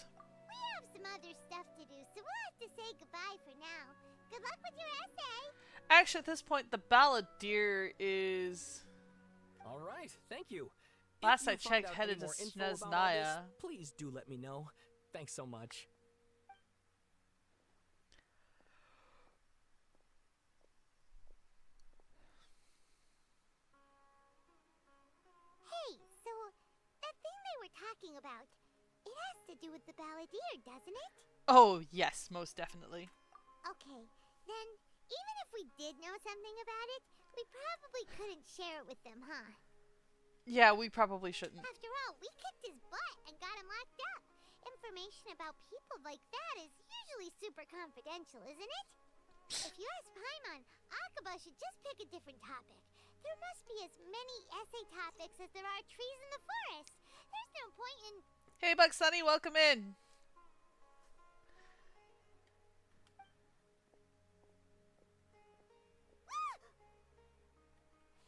We have some other stuff to do, so we'll have to say goodbye for now. Good luck with your essay. Actually, at this point, the balladeer is... All right, thank you. Last If you I find checked, out headed any to more info about all this, Snezhnaya. please do let me know. Thanks so much. Hey, so that thing they were talking about, it has to do with the balladeer, doesn't it? Oh, yes, most definitely. Okay, then even if we did know something about it, we probably couldn't share it with them, huh? Yeah, we probably shouldn't. After all, we kicked his butt and got him locked up. Information about people like that is usually super confidential, isn't it? If you ask Paimon, Akaba should just pick a different topic. There must be as many essay topics as there are trees in the forest. There's no point in... Hey, Buck Sunny, welcome in.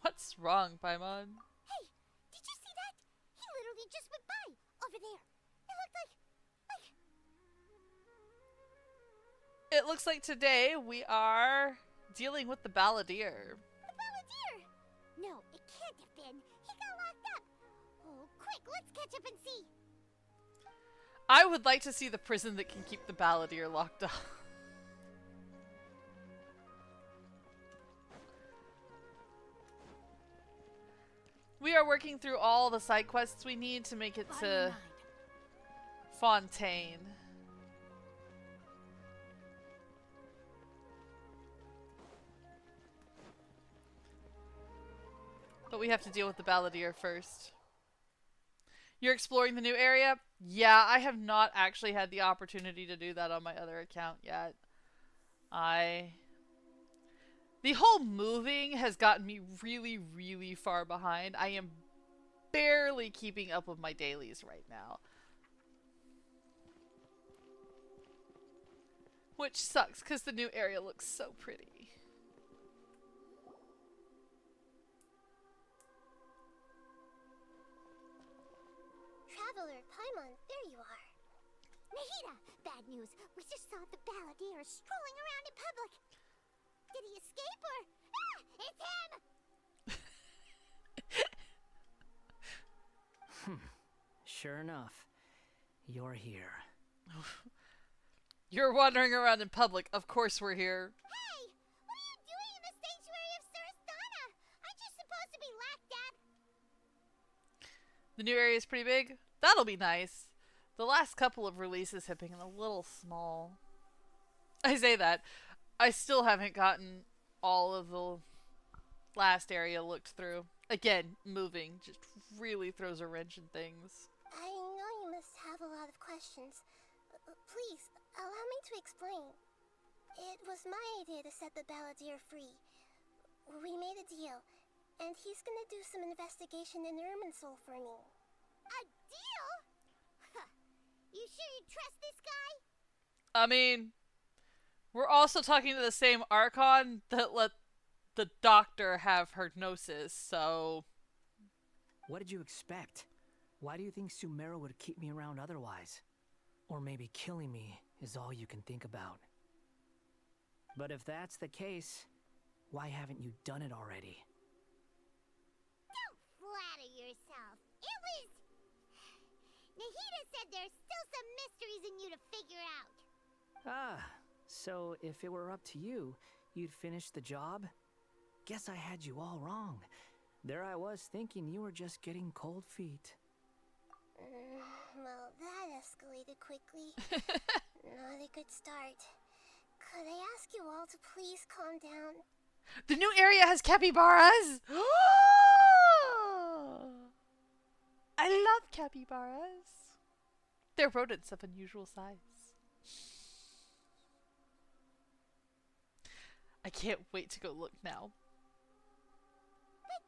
What's wrong, Paimon? Hey, did you see that? He literally just went by, over there. It looked like... It looks like today we are dealing with the Balladeer. The Balladeer! No, it can't have been. He got locked up. Oh, quick, let's catch up and see. I would like to see the prison that can keep the Balladeer locked up. We are working through all the side quests we need to make it to Fontaine. But we have to deal with the Balladeer first. You're exploring the new area? Yeah, I have not actually had the opportunity to do that on my other account yet. The whole moving has gotten me really, really far behind. I am barely keeping up with my dailies right now. Which sucks, because the new area looks so pretty. Traveler, Paimon, there you are. Nahida! Bad news. We just saw the Balladeer strolling around in public. Did he escape or... Ah! It's him! Sure enough, you're here. You're wandering around in public. Of course we're here. Hey! What are you doing in the sanctuary of Surasthana? Aren't you supposed to be locked up? The new area is pretty big. That'll be nice. The last couple of releases have been a little small. I say that. I still haven't gotten all of the last area looked through. Again, moving just really throws a wrench in things. I know you must have a lot of questions. Please, allow me to explain. It was my idea to set the Balladeer free. We made a deal, and he's gonna do some investigation in Irminsul for me. A deal? Huh. You sure you trust this guy? I mean, we're also talking to the same Archon that let the doctor have her gnosis, so... What did you expect? Why do you think Sumeru would keep me around otherwise? Or maybe killing me is all you can think about. But if that's the case, why haven't you done it already? Don't flatter yourself. It was... Nahida said there's still some mysteries in you to figure out. Ah, so if it were up to you, you'd finish the job? Guess I had you all wrong. There I was thinking you were just getting cold feet. Well, that escalated quickly. Not a good start. Could I ask you all to please calm down? The new area has capybaras! I love capybaras. They're rodents of unusual size. I can't wait to go look now. But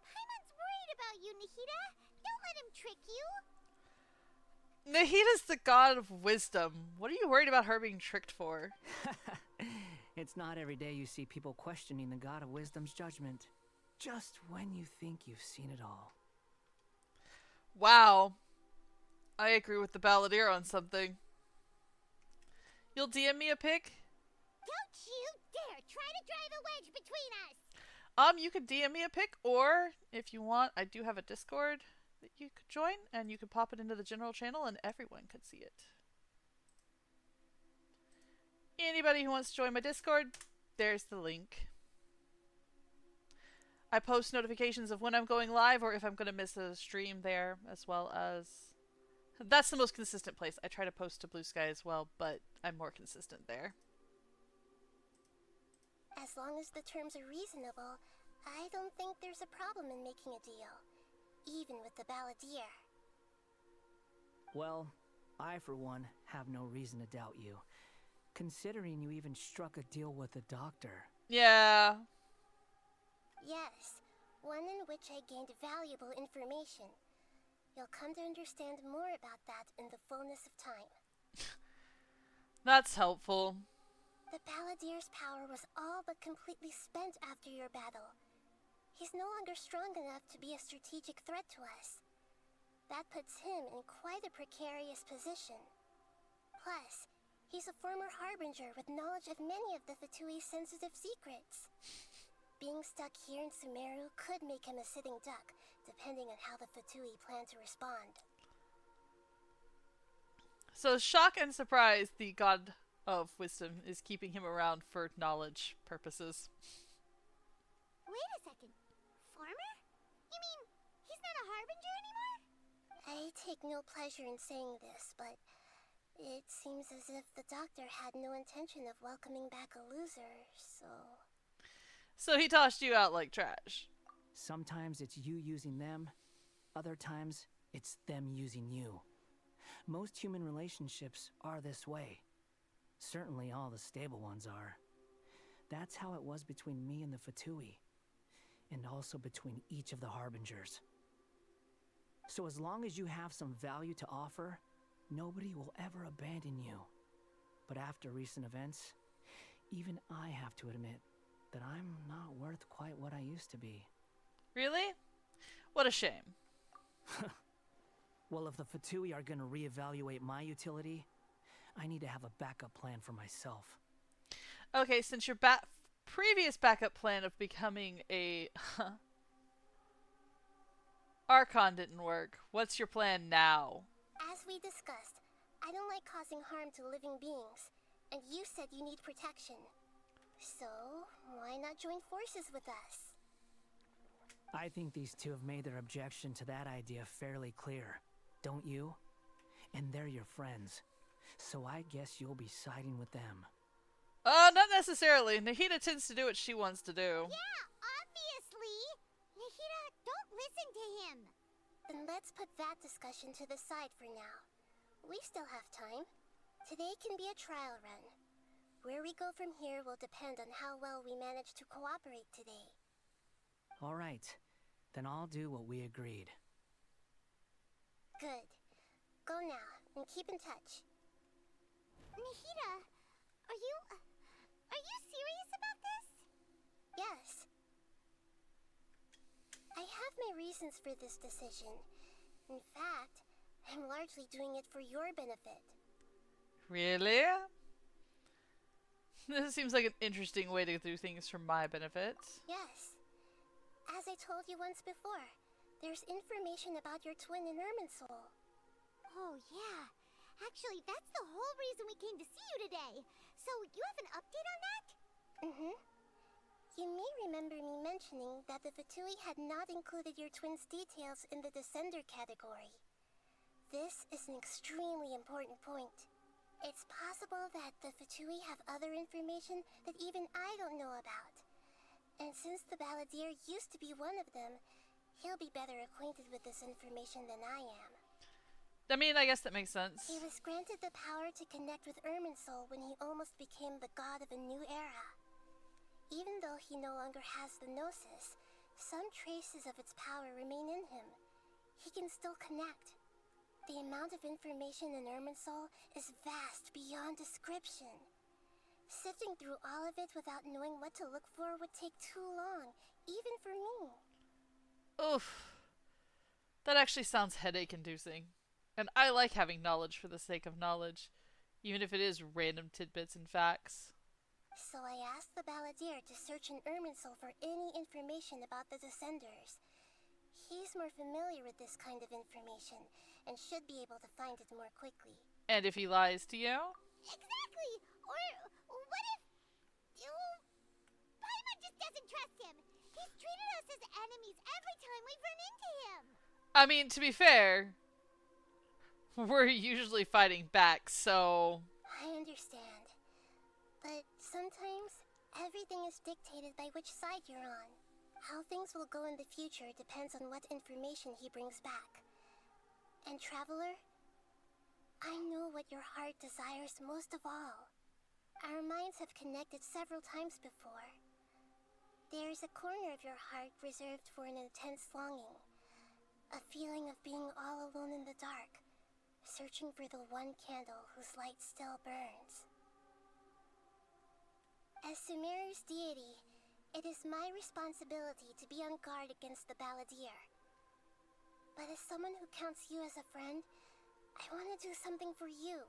Paimon's worried about you, Nahida. Don't let him trick you. Nahida's the god of wisdom. What are you worried about her being tricked for? It's not every day you see people questioning the god of wisdom's judgment. Just when you think you've seen it all. Wow. I agree with the Balladeer on something. You'll DM me a pic? Don't you dare try to drive a wedge between us. You could DM me a pic, or if you want, I do have a Discord that you could join, and you could pop it into the general channel, and everyone could see it. Anybody who wants to join my Discord, there's the link. I post notifications of when I'm going live or if I'm going to miss a stream there, as well as... That's the most consistent place. I try to post to Blue Sky as well, but I'm more consistent there. As long as the terms are reasonable, I don't think there's a problem in making a deal. Even with the Balladeer. Well, I for one have no reason to doubt you. considering you even struck a deal with the doctor. Yeah. Yes, one in which I gained valuable information. You'll come to understand more about that in the fullness of time. That's helpful. The Baladier's power was all but completely spent after your battle. He's no longer strong enough to be a strategic threat to us. That puts him in quite a precarious position. Plus, he's a former Harbinger with knowledge of many of the Fatui's sensitive secrets. Being stuck here in Sumeru could make him a sitting duck, depending on how the Fatui plan to respond. So, shock and surprise, the god of wisdom is keeping him around for knowledge purposes. Wait a second. Former? You mean he's not a Harbinger anymore? I take no pleasure in saying this, but it seems as if the doctor had no intention of welcoming back a loser, so... So he tossed you out like trash. Sometimes it's you using them, other times it's them using you. Most human relationships are this way. Certainly all the stable ones are. That's how it was between me and the Fatui, and also between each of the Harbingers. So as long as you have some value to offer, nobody will ever abandon you. But after recent events, even I have to admit that I'm not worth quite what I used to be. Really? What a shame. Well, if the Fatui are gonna reevaluate my utility, I need to have a backup plan for myself. Okay, since your previous backup plan of becoming a Archon didn't work, what's your plan now? As we discussed, I don't like causing harm to living beings, and you said you need protection. So, why not join forces with us? I think these two have made their objection to that idea fairly clear, don't you? And they're your friends, so I guess you'll be siding with them. Not necessarily. Nahida tends to do what she wants to do. Yeah, obviously! Nahida, don't listen to him! Then let's put that discussion to the side for now. We still have time. Today can be a trial run. Where we go from here will depend on how well we manage to cooperate today. All right, then I'll do what we agreed. Good. Go now, and keep in touch. Nahida, are you serious about this? Yes. I have my reasons for this decision. In fact, I'm largely doing it for your benefit. Really? This seems like an interesting way to do things for my benefit. Yes. As I told you once before, there's information about your twin in Irminsul. Oh, yeah. Actually, that's the whole reason we came to see you today. So, you have an update on that? Mm-hmm. You may remember me mentioning that the Fatui had not included your twin's details in the Descender category. This is an extremely important point. It's possible that the Fatui have other information that even I don't know about. And since the Baladier used to be one of them, he'll be better acquainted with this information than I am. I mean, I guess that makes sense. He was granted the power to connect with Irminsul when he almost became the god of a new era. Even though he no longer has the Gnosis, some traces of its power remain in him. He can still connect. The amount of information in Irminsul is vast beyond description. Sifting through all of it without knowing what to look for would take too long, even for me. Oof. That actually sounds headache-inducing. And I like having knowledge for the sake of knowledge, even if it is random tidbits and facts. So I asked the Baladier to search in Irminsul for any information about the Descenders. He's more familiar with this kind of information, and should be able to find it more quickly. And if he lies to you? Exactly! Or what if... Paimon just doesn't trust him! He's treated us as enemies every time we've run into him! I mean, to be fair, we're usually fighting back, so... I understand. But sometimes, everything is dictated by which side you're on. How things will go in the future depends on what information he brings back. And Traveler, I know what your heart desires most of all. Our minds have connected several times before. There's a corner of your heart reserved for an intense longing. A feeling of being all alone in the dark, searching for the one candle whose light still burns. As Sumeru's deity, it is my responsibility to be on guard against the Balladeer. But as someone who counts you as a friend, I want to do something for you.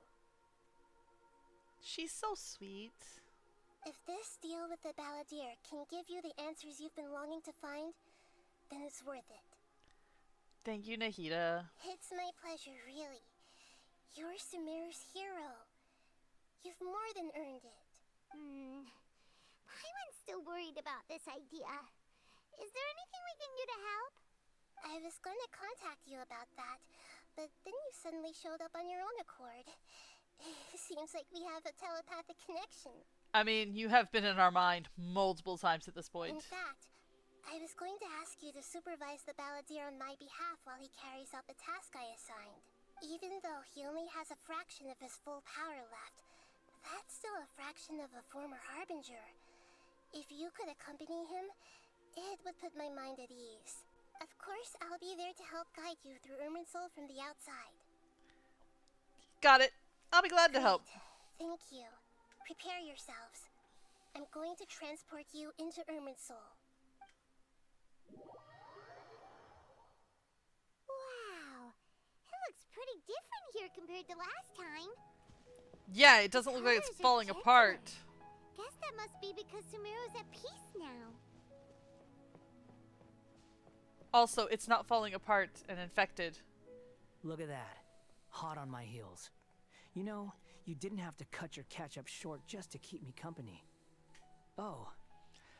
She's so sweet. If this deal with the Balladeer can give you the answers you've been longing to find, then it's worth it. Thank you, Nahida. It's my pleasure, really. You're Sumeru's hero. You've more than earned it. Paimon's still worried about this idea. Is there anything we can do to help? I was going to contact you about that, but then you suddenly showed up on your own accord. Seems like we have a telepathic connection. I mean, you have been in our mind multiple times at this point. In fact, I was going to ask you to supervise the Balladeer on my behalf while he carries out the task I assigned. Even though he only has a fraction of his full power left, that's still a fraction of a former Harbinger. If you could accompany him, it would put my mind at ease. Of course, I'll be there to help guide you through Irminsul from the outside. Got it. I'll be glad to help. Thank you. Prepare yourselves. I'm going to transport you into Irminsul. Wow. It looks pretty different here compared to last time. Yeah, it doesn't look like it's Colors are falling gentler. apart. Guess that must be because Sumeru's at peace now. Also, it's not falling apart and infected. Look at that. Hot on my heels. You know, you didn't have to cut your catch-up short just to keep me company. Oh,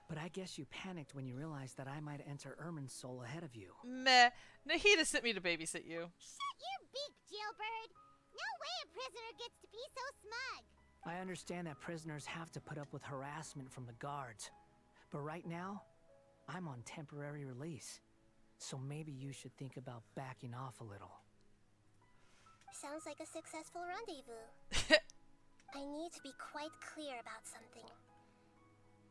but I guess you panicked when you realized that I might enter Irminsul ahead of you. Meh. Nahida sent me to babysit you. Shut your beak, Jailbird. No way a prisoner gets to be so smug. I understand that prisoners have to put up with harassment from the guards. But right now, I'm on temporary release. So maybe you should think about backing off a little. Sounds like a successful rendezvous. I need to be quite clear about something.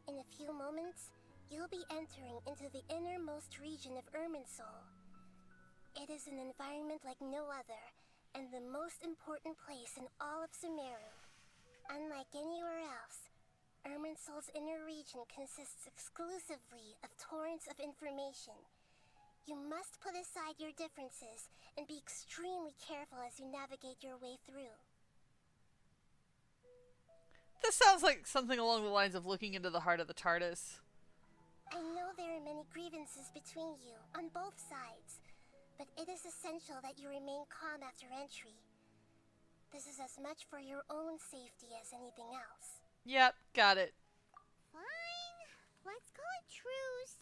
In a few moments, you'll be entering into the innermost region of Irminsul. It is an environment like no other, and the most important place in all of Sumeru. Unlike anywhere else, Irminsul's inner region consists exclusively of torrents of information. You must put aside your differences and be extremely careful as you navigate your way through. This sounds like something along the lines of looking into the heart of the TARDIS. I know there are many grievances between you, on both sides, but it is essential that you remain calm after entry. This is as much for your own safety as anything else. Yep, got it. Fine. Let's call it truce.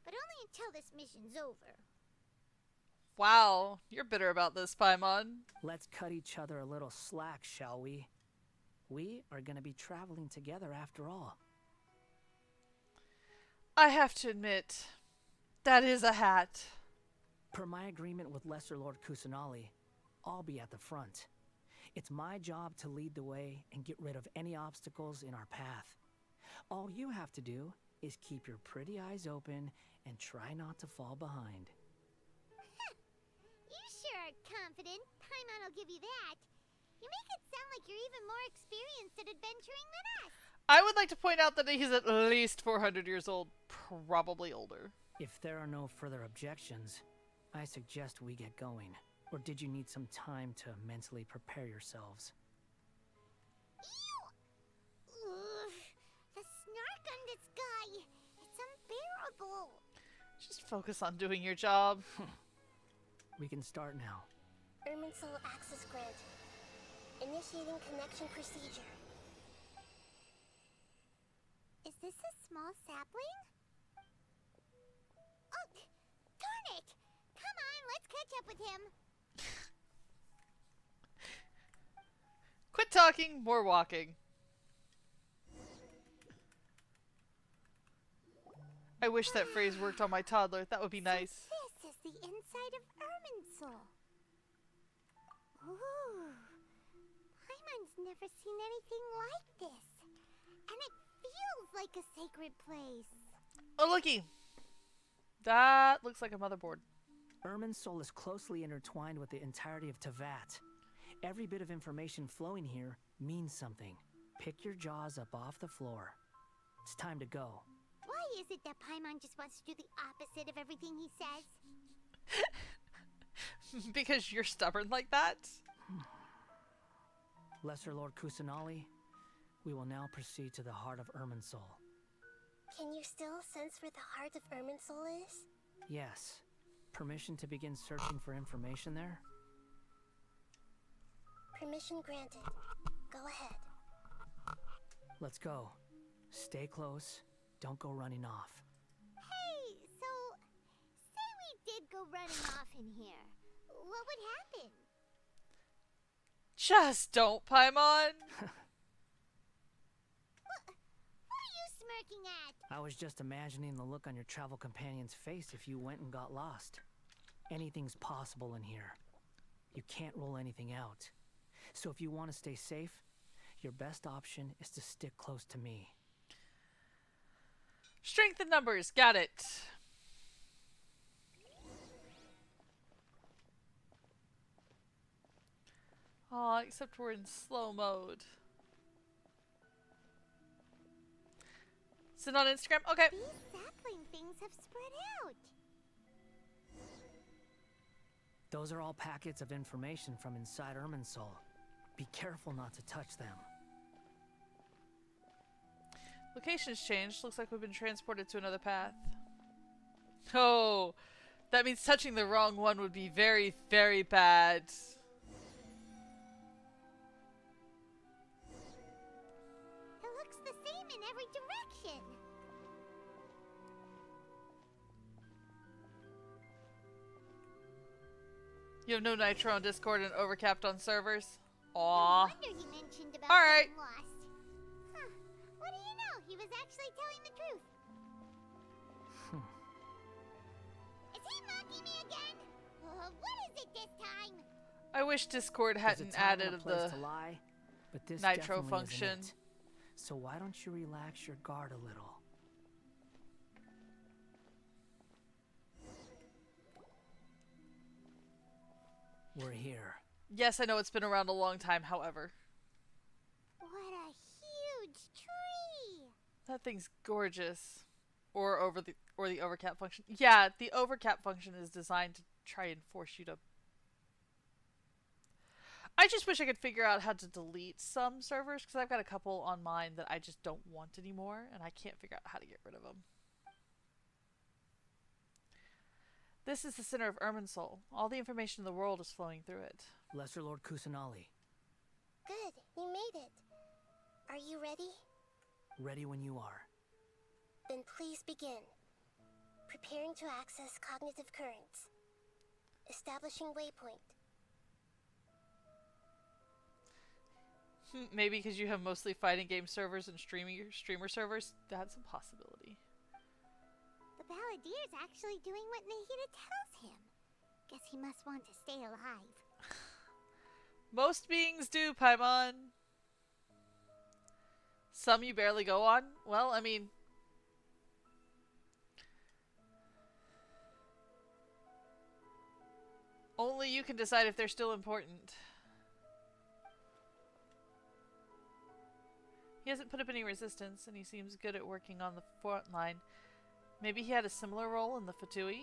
But only until this mission's over. Wow, you're bitter about this, Paimon. Let's cut each other a little slack, shall we? We are going to be traveling together after all. I have to admit, that is a hat. Per my agreement with Lesser Lord Kusanali, I'll be at the front. It's my job to lead the way and get rid of any obstacles in our path. All you have to do is keep your pretty eyes open and try not to fall behind. You sure are confident. Paimon will give you that. You make it sound like you're even more experienced at adventuring than us. I would like to point out that he's at least 400 years old, probably older. If there are no further objections, I suggest we get going. Or did you need some time to mentally prepare yourselves? Ew! Ugh, the snark on this guy. It's unbearable. Just focus on doing your job. We can start now. Irminsul access granted. Initiating connection procedure. Is this a small sapling? Oh, darn it! Come on, let's catch up with him. Quit talking, more walking. I wish that phrase worked on my toddler. That would be nice. This is the inside of Irminsul. Ooh. Paimon's never seen anything like this. like a sacred place. Oh, looky! That looks like a motherboard. Irminsul is closely intertwined with the entirety of Teyvat. Every bit of information flowing here means something. Pick your jaws up off the floor. It's time to go. Why is it that Paimon just wants to do the opposite of everything he says? Because you're stubborn like that? Lesser Lord Kusanali, we will now proceed to the heart of Irminsul. Can you still sense where the heart of Irminsul is? Yes. Permission to begin searching for information there? Permission granted. Go ahead. Let's go. Stay close. Don't go running off. Hey, so say we did go running off in here. What would happen? Just don't, Paimon! What are you smirking at? I was just imagining the look on your travel companion's face if you went and got lost. Anything's possible in here. You can't rule anything out. So if you want to stay safe, your best option is to stick close to me. Strength in numbers, got it. Aw, except we're in slow mode. Is it on Instagram? Okay. These sapling things have spread out. Those are all packets of information from inside Irminsul. Be careful not to touch them. Location's changed. Looks like we've been transported to another path. Oh, that means touching the wrong one would be very, very bad. It looks the same in every direction. You have no Nitro on Discord and Overcapped on servers? No Aw. wonder he mentioned about Alright. getting lost. Huh. What do you know? He was actually telling the truth. Is he mocking me again? What is it this time? I wish Discord There's a hadn't time and added a place the to lie, but this Nitro definitely function. isn't it. So why don't you relax your guard a little? We're here. Yes, I know it's been around a long time, however. What a huge tree! That thing's gorgeous. Or the overcap function. Yeah, the overcap function is designed to try and force you to. I just wish I could figure out how to delete some servers because I've got a couple on mine that I just don't want anymore and I can't figure out how to get rid of them. This is the center of Irminsul. All the information in the world is flowing through it. Lesser Lord Kusanali, Good, you made it. Are you ready? ready when you are. Then please begin. Preparing to access cognitive currents. Establishing waypoint. Maybe because you have mostly fighting game servers and streamer servers, that's a possibility. The Balladier's actually doing what Nahida tells him. Guess he must want to stay alive. Most beings do, Paimon. Some you barely go on. Well, I mean... only you can decide if they're still important. He hasn't put up any resistance, and he seems good at working on the front line. Maybe he had a similar role in the Fatui?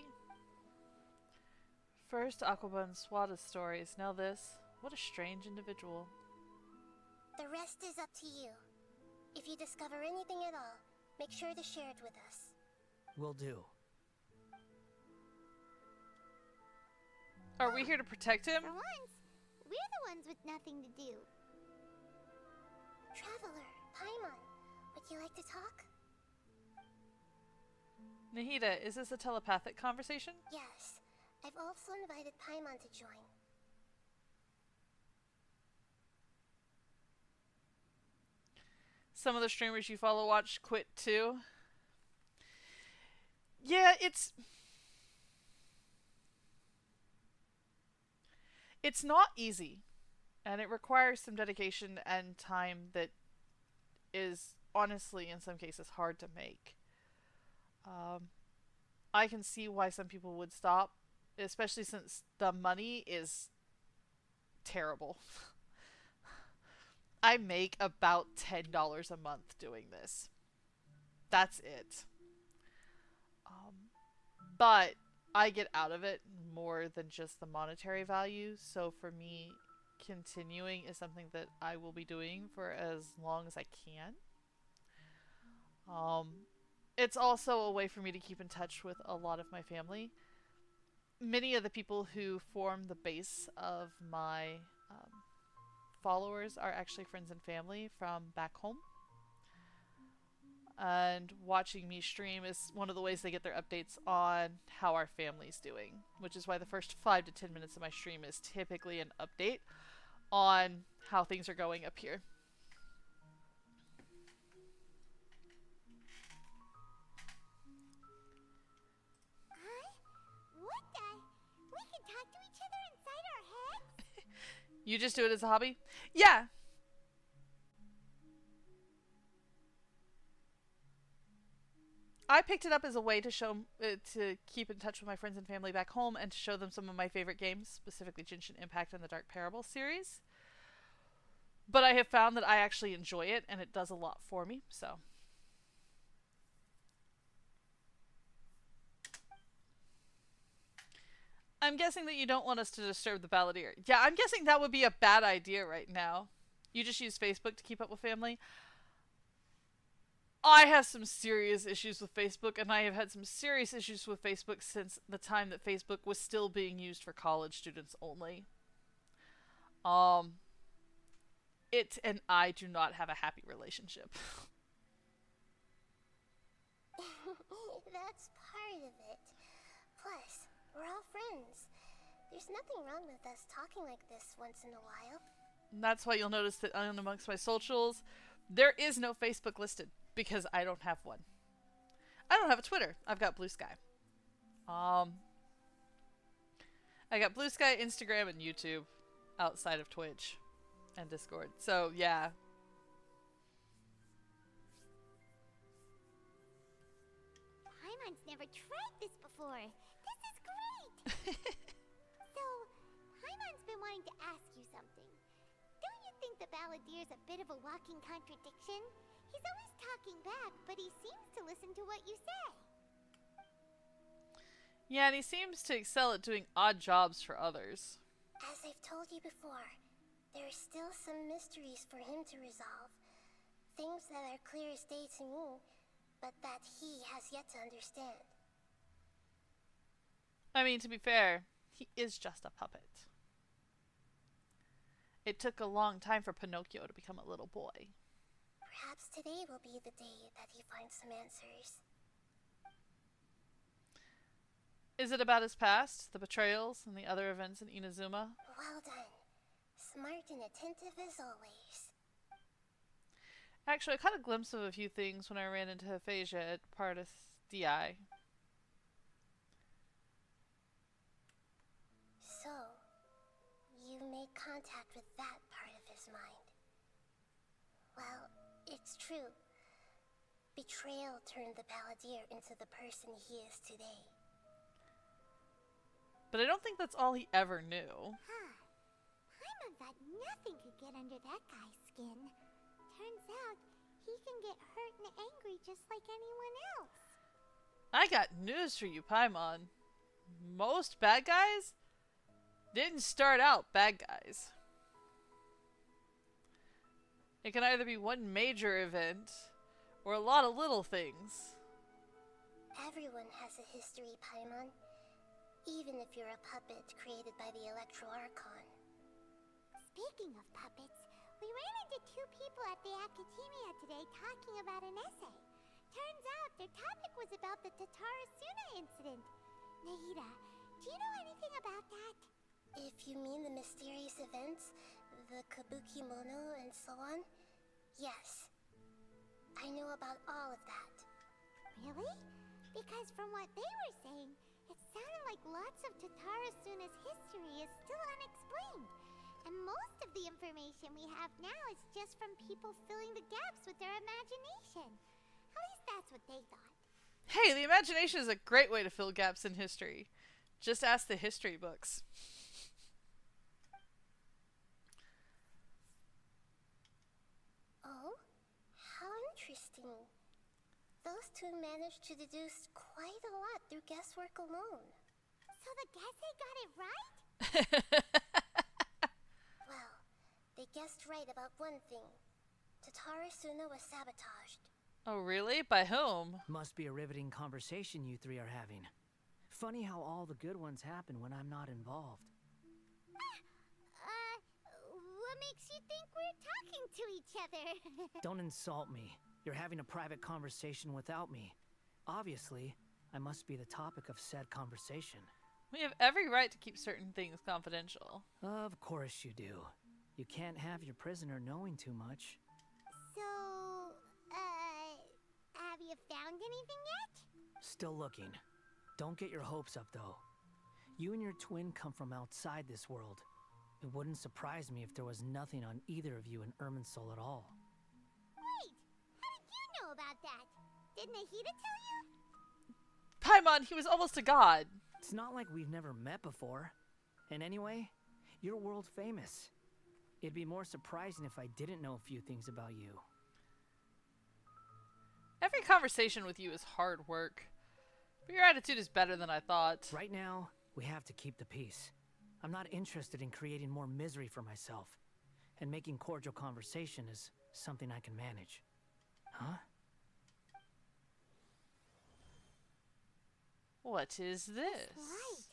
First, Aquaba and Swada's stories, now this. What a strange individual. The rest is up to you. If you discover anything at all, make sure to share it with us. Will do. Are we here to protect him? For once, we're the ones with nothing to do. Traveler, Paimon, would you like to talk? Nahida, is this a telepathic conversation? Yes. I've also invited Paimon to join. Some of the streamers you follow watch quit too. Yeah, it's not easy. And it requires some dedication and time that is honestly, in some cases, hard to make. I can see why some people would stop, especially since the money is terrible. I make about $10 a month doing this. That's it. But I get out of it more than just the monetary value. So for me, continuing is something that I will be doing for as long as I can. It's also a way for me to keep in touch with a lot of my family. Many of the people who form the base of my followers are actually friends and family from back home. And watching me stream is one of the ways they get their updates on how our family's doing, which is why the first 5 to 10 minutes of my stream is typically an update on how things are going up here. What the? We can talk to each other inside our heads? You just do it as a hobby? Yeah. I picked it up as a way to to keep in touch with my friends and family back home and to show them some of my favorite games, specifically Genshin Impact and the Dark Parable series. But I have found that I actually enjoy it and it does a lot for me, so. I'm guessing that you don't want us to disturb the Balladeer. Yeah, I'm guessing that would be a bad idea right now. You just use Facebook to keep up with family. I have some serious issues with Facebook, and I have had some serious issues with Facebook since the time that Facebook was still being used for college students only. It and I do not have a happy relationship. That's part of it. Plus, we're all friends. There's nothing wrong with us talking like this once in a while. And that's why you'll notice that amongst my socials, there is no Facebook listed. Because I don't have one. I don't have a Twitter. I've got Blue Sky. I got Blue Sky, Instagram, and YouTube outside of Twitch and Discord. So, yeah. Paimon's never tried this before. This is great! So, Paimon's been wanting to ask you something. Don't you think the Balladeer's a bit of a walking contradiction? He's always talking back, but he seems to listen to what you say. Yeah, and he seems to excel at doing odd jobs for others. As I've told you before, there are still some mysteries for him to resolve. Things that are clear as day to me, but that he has yet to understand. I mean, to be fair, he is just a puppet. It took a long time for Pinocchio to become a little boy. Perhaps today will be the day that he finds some answers. Is it about his past, the betrayals, and the other events in Inazuma? Well done. Smart and attentive as always. Actually, I caught a glimpse of a few things when I ran into Hephasia at Pardis DI. So, you made contact with that part of his mind. Well, it's true. Betrayal turned the Balladeer into the person he is today. But I don't think that's all he ever knew. Huh. Paimon thought nothing could get under that guy's skin. Turns out, he can get hurt and angry just like anyone else. I got news for you, Paimon. Most bad guys didn't start out bad guys. It can either be one major event or a lot of little things. Everyone has a history, Paimon. Even if you're a puppet created by the Electro Archon. Speaking of puppets, we ran into two people at the Academia today talking about an essay. Turns out their topic was about the Tatarasuna incident. Nahida, do you know anything about that? If you mean the mysterious events, the Kabuki Mono and so on, yes. I know about all of that. Really? Because from what they were saying, it sounded like lots of Tatarasuna's history is still unexplained. And most of the information we have now is just from people filling the gaps with their imagination. At least that's what they thought. Hey, the imagination is a great way to fill gaps in history. Just ask the history books. Oh, how interesting. Those two managed to deduce quite a lot through guesswork alone. So the Gase got it right? Well, they guessed right about one thing. Tatara Suna was sabotaged. Oh, really? By whom? Must be a riveting conversation you three are having. Funny how all the good ones happen when I'm not involved. What makes you think we're talking to each other? Don't insult me. You're having a private conversation without me. Obviously, I must be the topic of said conversation. We have every right to keep certain things confidential. Of course you do. You can't have your prisoner knowing too much. So, have you found anything yet? Still looking. Don't get your hopes up, though. You and your twin come from outside this world. It wouldn't surprise me if there was nothing on either of you in Irminsul at all. Wait, how did you know about that? Did Nahida tell you? Paimon, he was almost a god. It's not like we've never met before. And anyway, you're world famous. It'd be more surprising if I didn't know a few things about you. Every conversation with you is hard work. But your attitude is better than I thought. Right now, we have to keep the peace. I'm not interested in creating more misery for myself. And making cordial conversation is something I can manage. Huh? What is this? Right.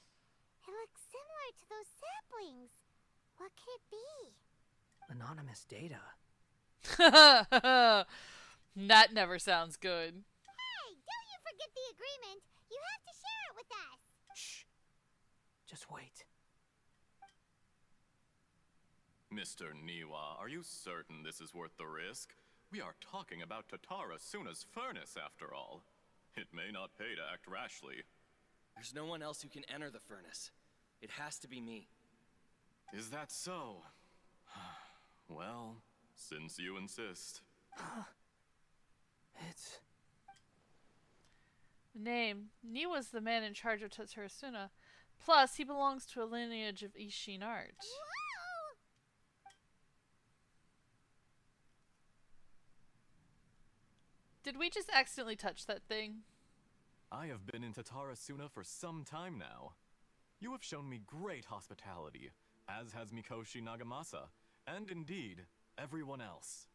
It looks similar to those saplings. What could it be? Anonymous data. That never sounds good. Hey, don't you forget the agreement. You have to share it with us. Shh. Just wait. Mr. Niwa, are you certain this is worth the risk? We are talking about Tatara Suna's furnace, after all. It may not pay to act rashly. There's no one else who can enter the furnace. It has to be me. Is that so? Well, since you insist. It's... Name. Niwa's the man in charge of Tatsurasuna. Plus, he belongs to a lineage of Ishin art. Whoa! Did we just accidentally touch that thing? I have been in Tatara Suna for some time now. You have shown me great hospitality, as has Mikoshi Nagamasa, and indeed, everyone else.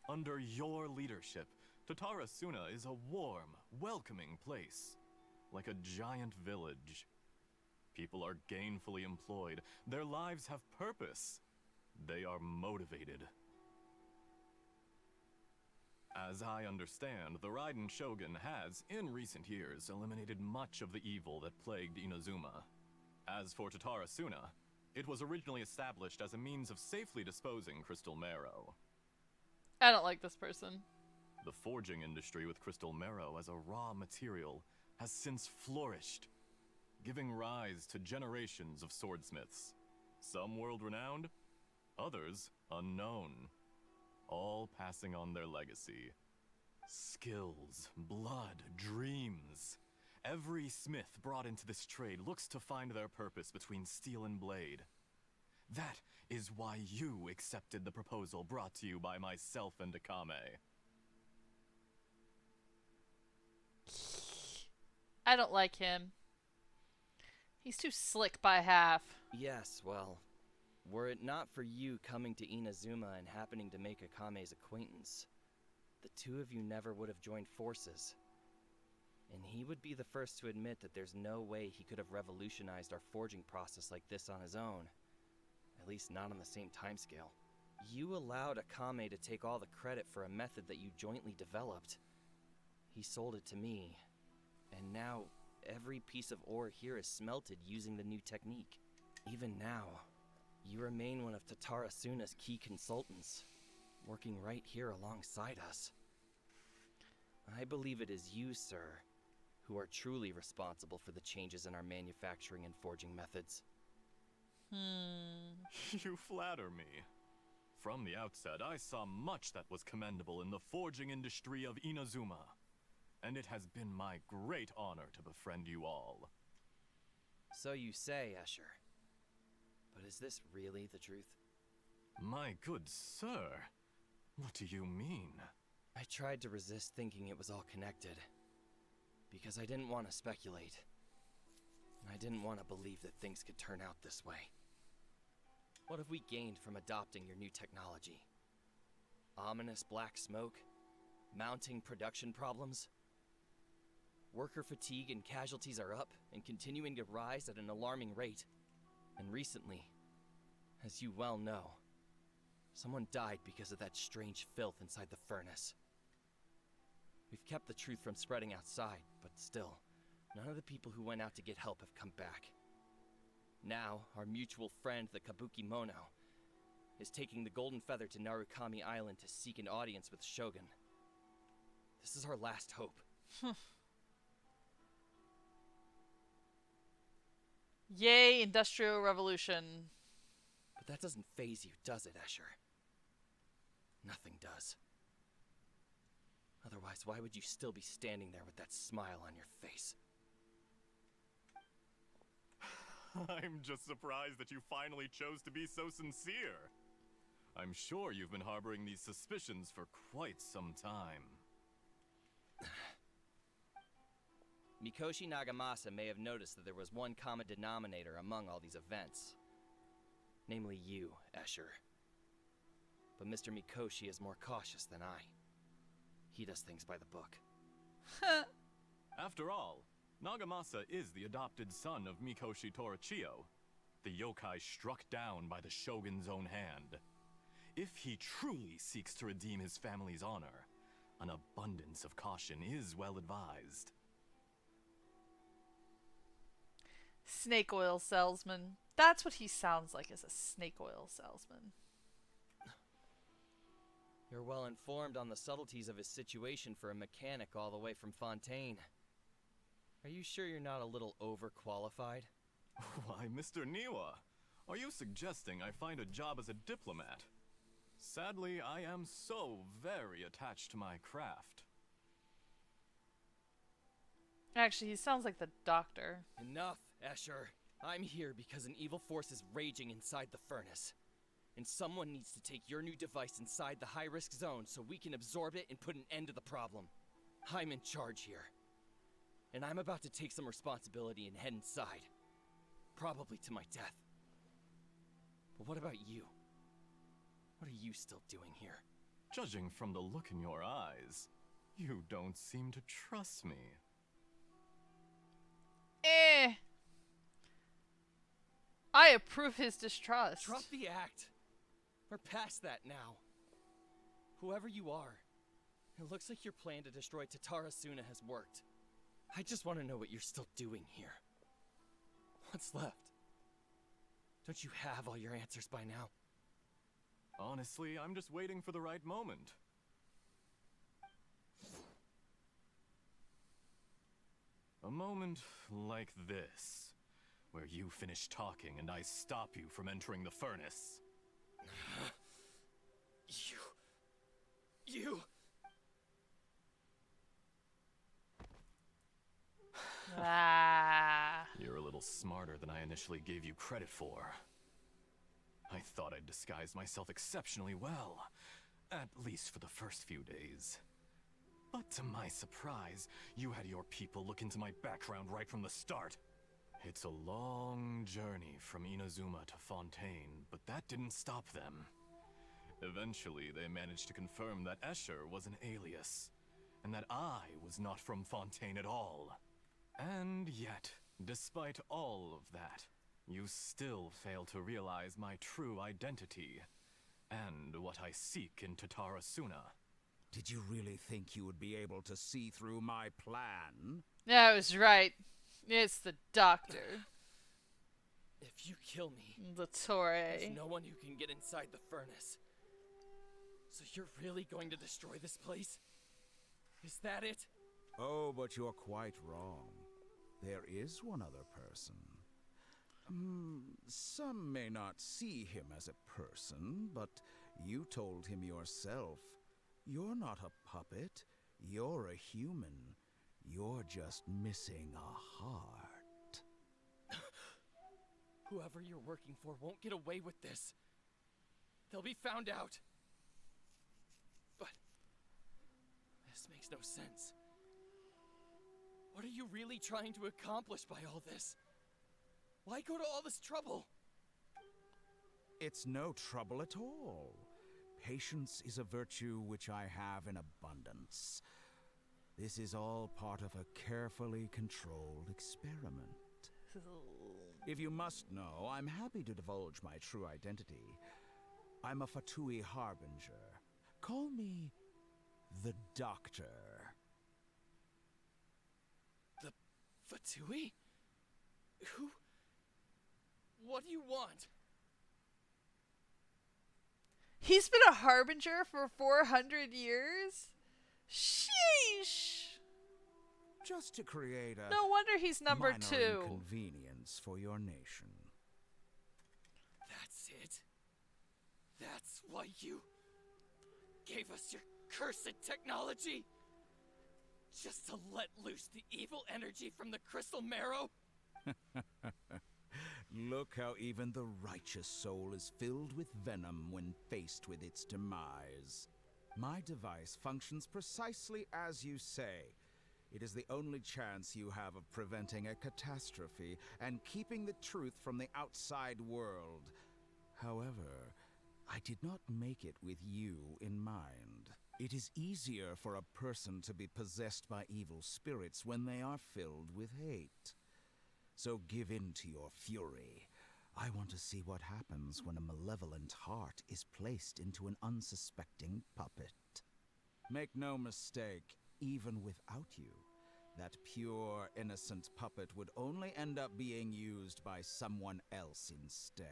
Under your leadership, Tatara Suna is a warm, welcoming place, like a giant village. People are gainfully employed, their lives have purpose, they are motivated. As I understand, the Raiden Shogun has, in recent years, eliminated much of the evil that plagued Inazuma. As for Tatara Suna, it was originally established as a means of safely disposing crystal marrow. I don't like this person. The forging industry with crystal marrow as a raw material has since flourished, giving rise to generations of swordsmiths. Some world-renowned, others unknown. All passing on their legacy. Skills, blood, dreams. Every smith brought into this trade looks to find their purpose between steel and blade. That is why you accepted the proposal brought to you by myself and Akame. I don't like him. He's too slick by half. Yes, well, were it not for you coming to Inazuma and happening to make Akame's acquaintance, the two of you never would have joined forces. And he would be the first to admit that there's no way he could have revolutionized our forging process like this on his own. At least not on the same timescale. You allowed Akame to take all the credit for a method that you jointly developed. He sold it to me, and now every piece of ore here is smelted using the new technique. Even now, you remain one of Tatara Suna's key consultants, working right here alongside us. I believe it is you, sir, who are truly responsible for the changes in our manufacturing and forging methods. You flatter me. From the outset, I saw much that was commendable in the forging industry of Inazuma, and it has been my great honor to befriend you all. So you say, Escher. But is this really the truth? My good sir, what do you mean? I tried to resist thinking it was all connected. Because I didn't want to speculate. And I didn't want to believe that things could turn out this way. What have we gained from adopting your new technology? Ominous black smoke? Mounting production problems? Worker fatigue and casualties are up and continuing to rise at an alarming rate. And recently, as you well know, someone died because of that strange filth inside the furnace. We've kept the truth from spreading outside, but still, none of the people who went out to get help have come back. Now, our mutual friend, the Kabuki Mono, is taking the Golden Feather to Narukami Island to seek an audience with Shogun. This is our last hope. Yay, Industrial Revolution. But that doesn't faze you, does it, Escher? Nothing does. Otherwise, why would you still be standing there with that smile on your face? I'm just surprised that you finally chose to be so sincere. I'm sure you've been harboring these suspicions for quite some time. Mikoshi Nagamasa may have noticed that there was one common denominator among all these events. Namely you, Escher. But Mr. Mikoshi is more cautious than I. He does things by the book. After all, Nagamasa is the adopted son of Mikoshi Torichio, the yokai struck down by the Shogun's own hand. If he truly seeks to redeem his family's honor, an abundance of caution is well advised. Snake oil salesman. That's what he sounds like, as a snake oil salesman. You're well informed on the subtleties of his situation for a mechanic all the way from Fontaine. Are you sure you're not a little overqualified? Why, Mr. Niwa, are you suggesting I find a job as a diplomat? Sadly, I am so very attached to my craft. Actually, he sounds like the doctor. Enough, Escher. I'm here because an evil force is raging inside the furnace. And someone needs to take your new device inside the high-risk zone so we can absorb it and put an end to the problem. I'm in charge here. And I'm about to take some responsibility and head inside. Probably to my death. But what about you? What are you still doing here? Judging from the look in your eyes, you don't seem to trust me. I approve his distrust. Drop the act. We're past that now. Whoever you are, it looks like your plan to destroy Tatara Suna has worked. I just want to know what you're still doing here. What's left? Don't you have all your answers by now? Honestly, I'm just waiting for the right moment. A moment like this, where you finish talking and I stop you from entering the furnace. You... You're a little smarter than I initially gave you credit for. I thought I'd disguised myself exceptionally well, at least for the first few days. But to my surprise, you had your people look into my background right from the start. It's a long journey from Inazuma to Fontaine, but that didn't stop them. Eventually, they managed to confirm that Escher was an alias, and that I was not from Fontaine at all. And yet, despite all of that, you still fail to realize my true identity, and what I seek in Tatara Suna. Did you really think you would be able to see through my plan? Yeah, I was right. It's the doctor. If you kill me, The Torre. there's no one who can get inside the furnace. So you're really going to destroy this place? Is that it? Oh, but you're quite wrong. There is one other person. Some may not see him as a person, but you told him yourself. You're not a puppet. You're a human. You're just missing a heart. Whoever you're working for won't get away with this. They'll be found out. But this makes no sense. What are you really trying to accomplish by all this? Why go to all this trouble? It's no trouble at all. Patience is a virtue which I have in abundance. This is all part of a carefully controlled experiment. If you must know, I'm happy to divulge my true identity. I'm a Fatui Harbinger. Call me the Doctor. The Fatui? Who? What do you want? He's been a harbinger for 400 years? Sheesh! Just to create a No wonder he's number minor 2. inconvenience for your nation. That's it? That's why you gave us your cursed technology? Just to let loose the evil energy from the crystal marrow? Look how even the righteous soul is filled with venom when faced with its demise. My device functions precisely as you say. It is the only chance you have of preventing a catastrophe and keeping the truth from the outside world. However, I did not make it with you in mind. It is easier for a person to be possessed by evil spirits when they are filled with hate. So give in to your fury. I want to see what happens when a malevolent heart is placed into an unsuspecting puppet. Make no mistake, even without you, that pure, innocent puppet would only end up being used by someone else instead.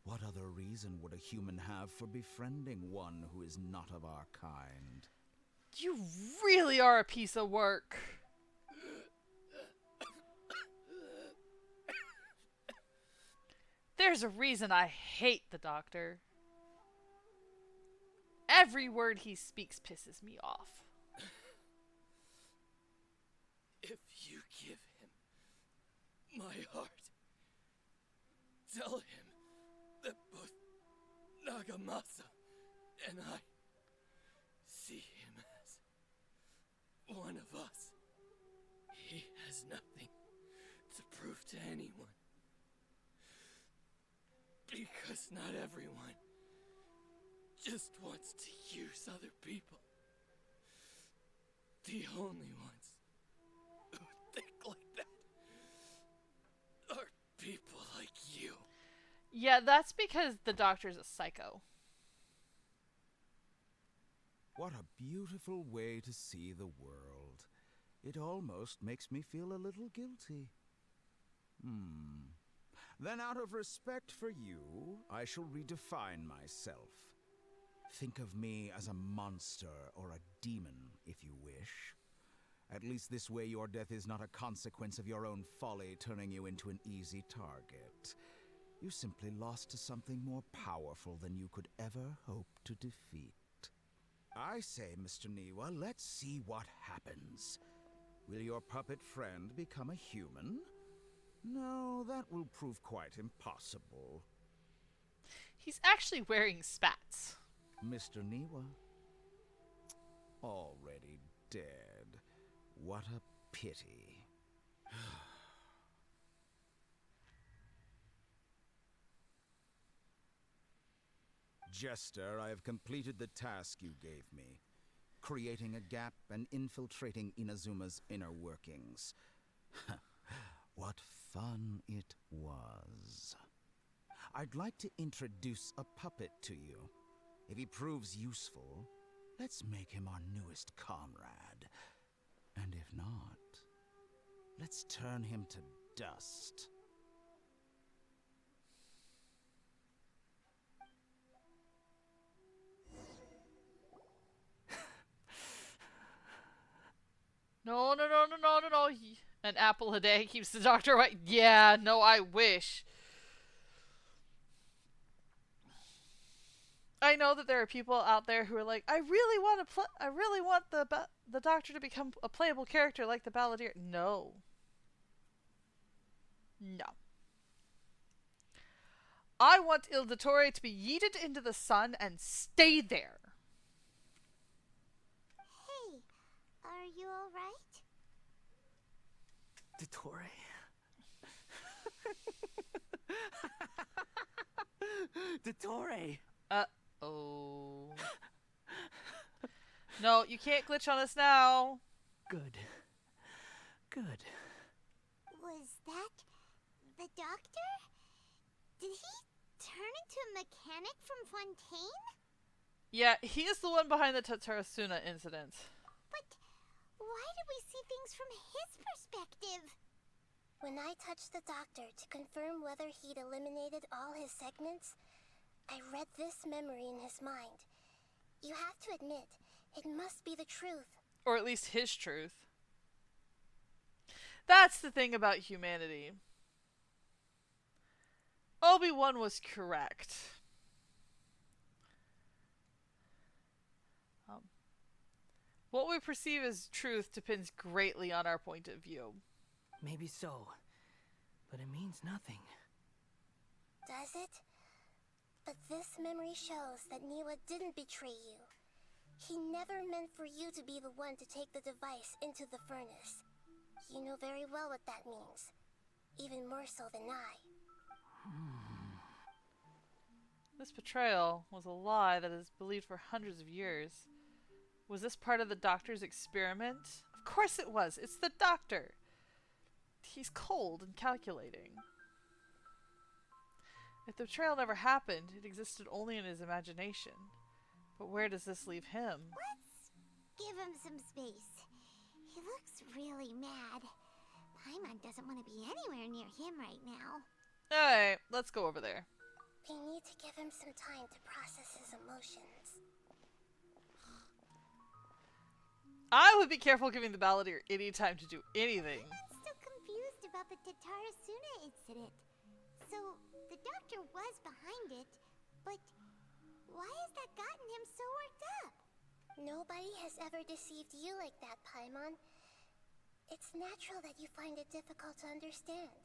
What other reason would a human have for befriending one who is not of our kind? You really are a piece of work. There's a reason I hate the Doctor. Every word he speaks pisses me off. If you give him my heart, tell him that both Nagamasa and I see him as one of us. He has nothing to prove to anyone. Because not everyone just wants to use other people. The only ones who think like that are people like you. Yeah, that's because the Doctor's a psycho. What a beautiful way to see the world. It almost makes me feel a little guilty. Then out of respect for you, I shall redefine myself. Think of me as a monster or a demon, if you wish. At least this way your death is not a consequence of your own folly turning you into an easy target. You simply lost to something more powerful than you could ever hope to defeat. I say, Mr. Niwa, let's see what happens. Will your puppet friend become a human? No, that will prove quite impossible. He's actually wearing spats. Mr. Niwa, already dead. What a pity. Jester, I have completed the task you gave me. Creating a gap and infiltrating Inazuma's inner workings. What fun it was. I'd like to introduce a puppet to you. If he proves useful, let's make him our newest comrade. And if not, let's turn him to dust. No. And An apple a day keeps the doctor away. Yeah, no, I wish. I know that there are people out there who are like, I really want the doctor to become a playable character like the Balladeer. No. No. I want Il Dottore to be yeeted into the sun and stay there. Hey, are you alright? Dottore? Dottore! Uh-oh. No, you can't glitch on us now. Good. Good. Was that the doctor? Did he turn into a mechanic from Fontaine? Yeah, he is the one behind the Tatarasuna incident. But why did we see things from his perspective? When I touched the doctor to confirm whether he'd eliminated all his segments, I read this memory in his mind. You have to admit, it must be the truth. Or at least his truth. That's the thing about humanity. Obi-Wan was correct. What we perceive as truth depends greatly on our point of view. Maybe so, but it means nothing. Does it? But this memory shows that Niwa didn't betray you. He never meant for you to be the one to take the device into the furnace. You know very well what that means. Even more so than I. This betrayal was a lie that is believed for hundreds of years. Was this part of the doctor's experiment? Of course it was. It's the doctor. He's cold and calculating. If the betrayal never happened, it existed only in his imagination. But where does this leave him? Let's give him some space. He looks really mad. Paimon doesn't want to be anywhere near him right now. Alright, let's go over there. We need to give him some time to process his emotions. I would be careful giving the Balladeer any time to do anything. I'm still confused about the Tatarasuna incident. So, the doctor was behind it, but why has that gotten him so worked up? Nobody has ever deceived you like that, Paimon. It's natural that you find it difficult to understand.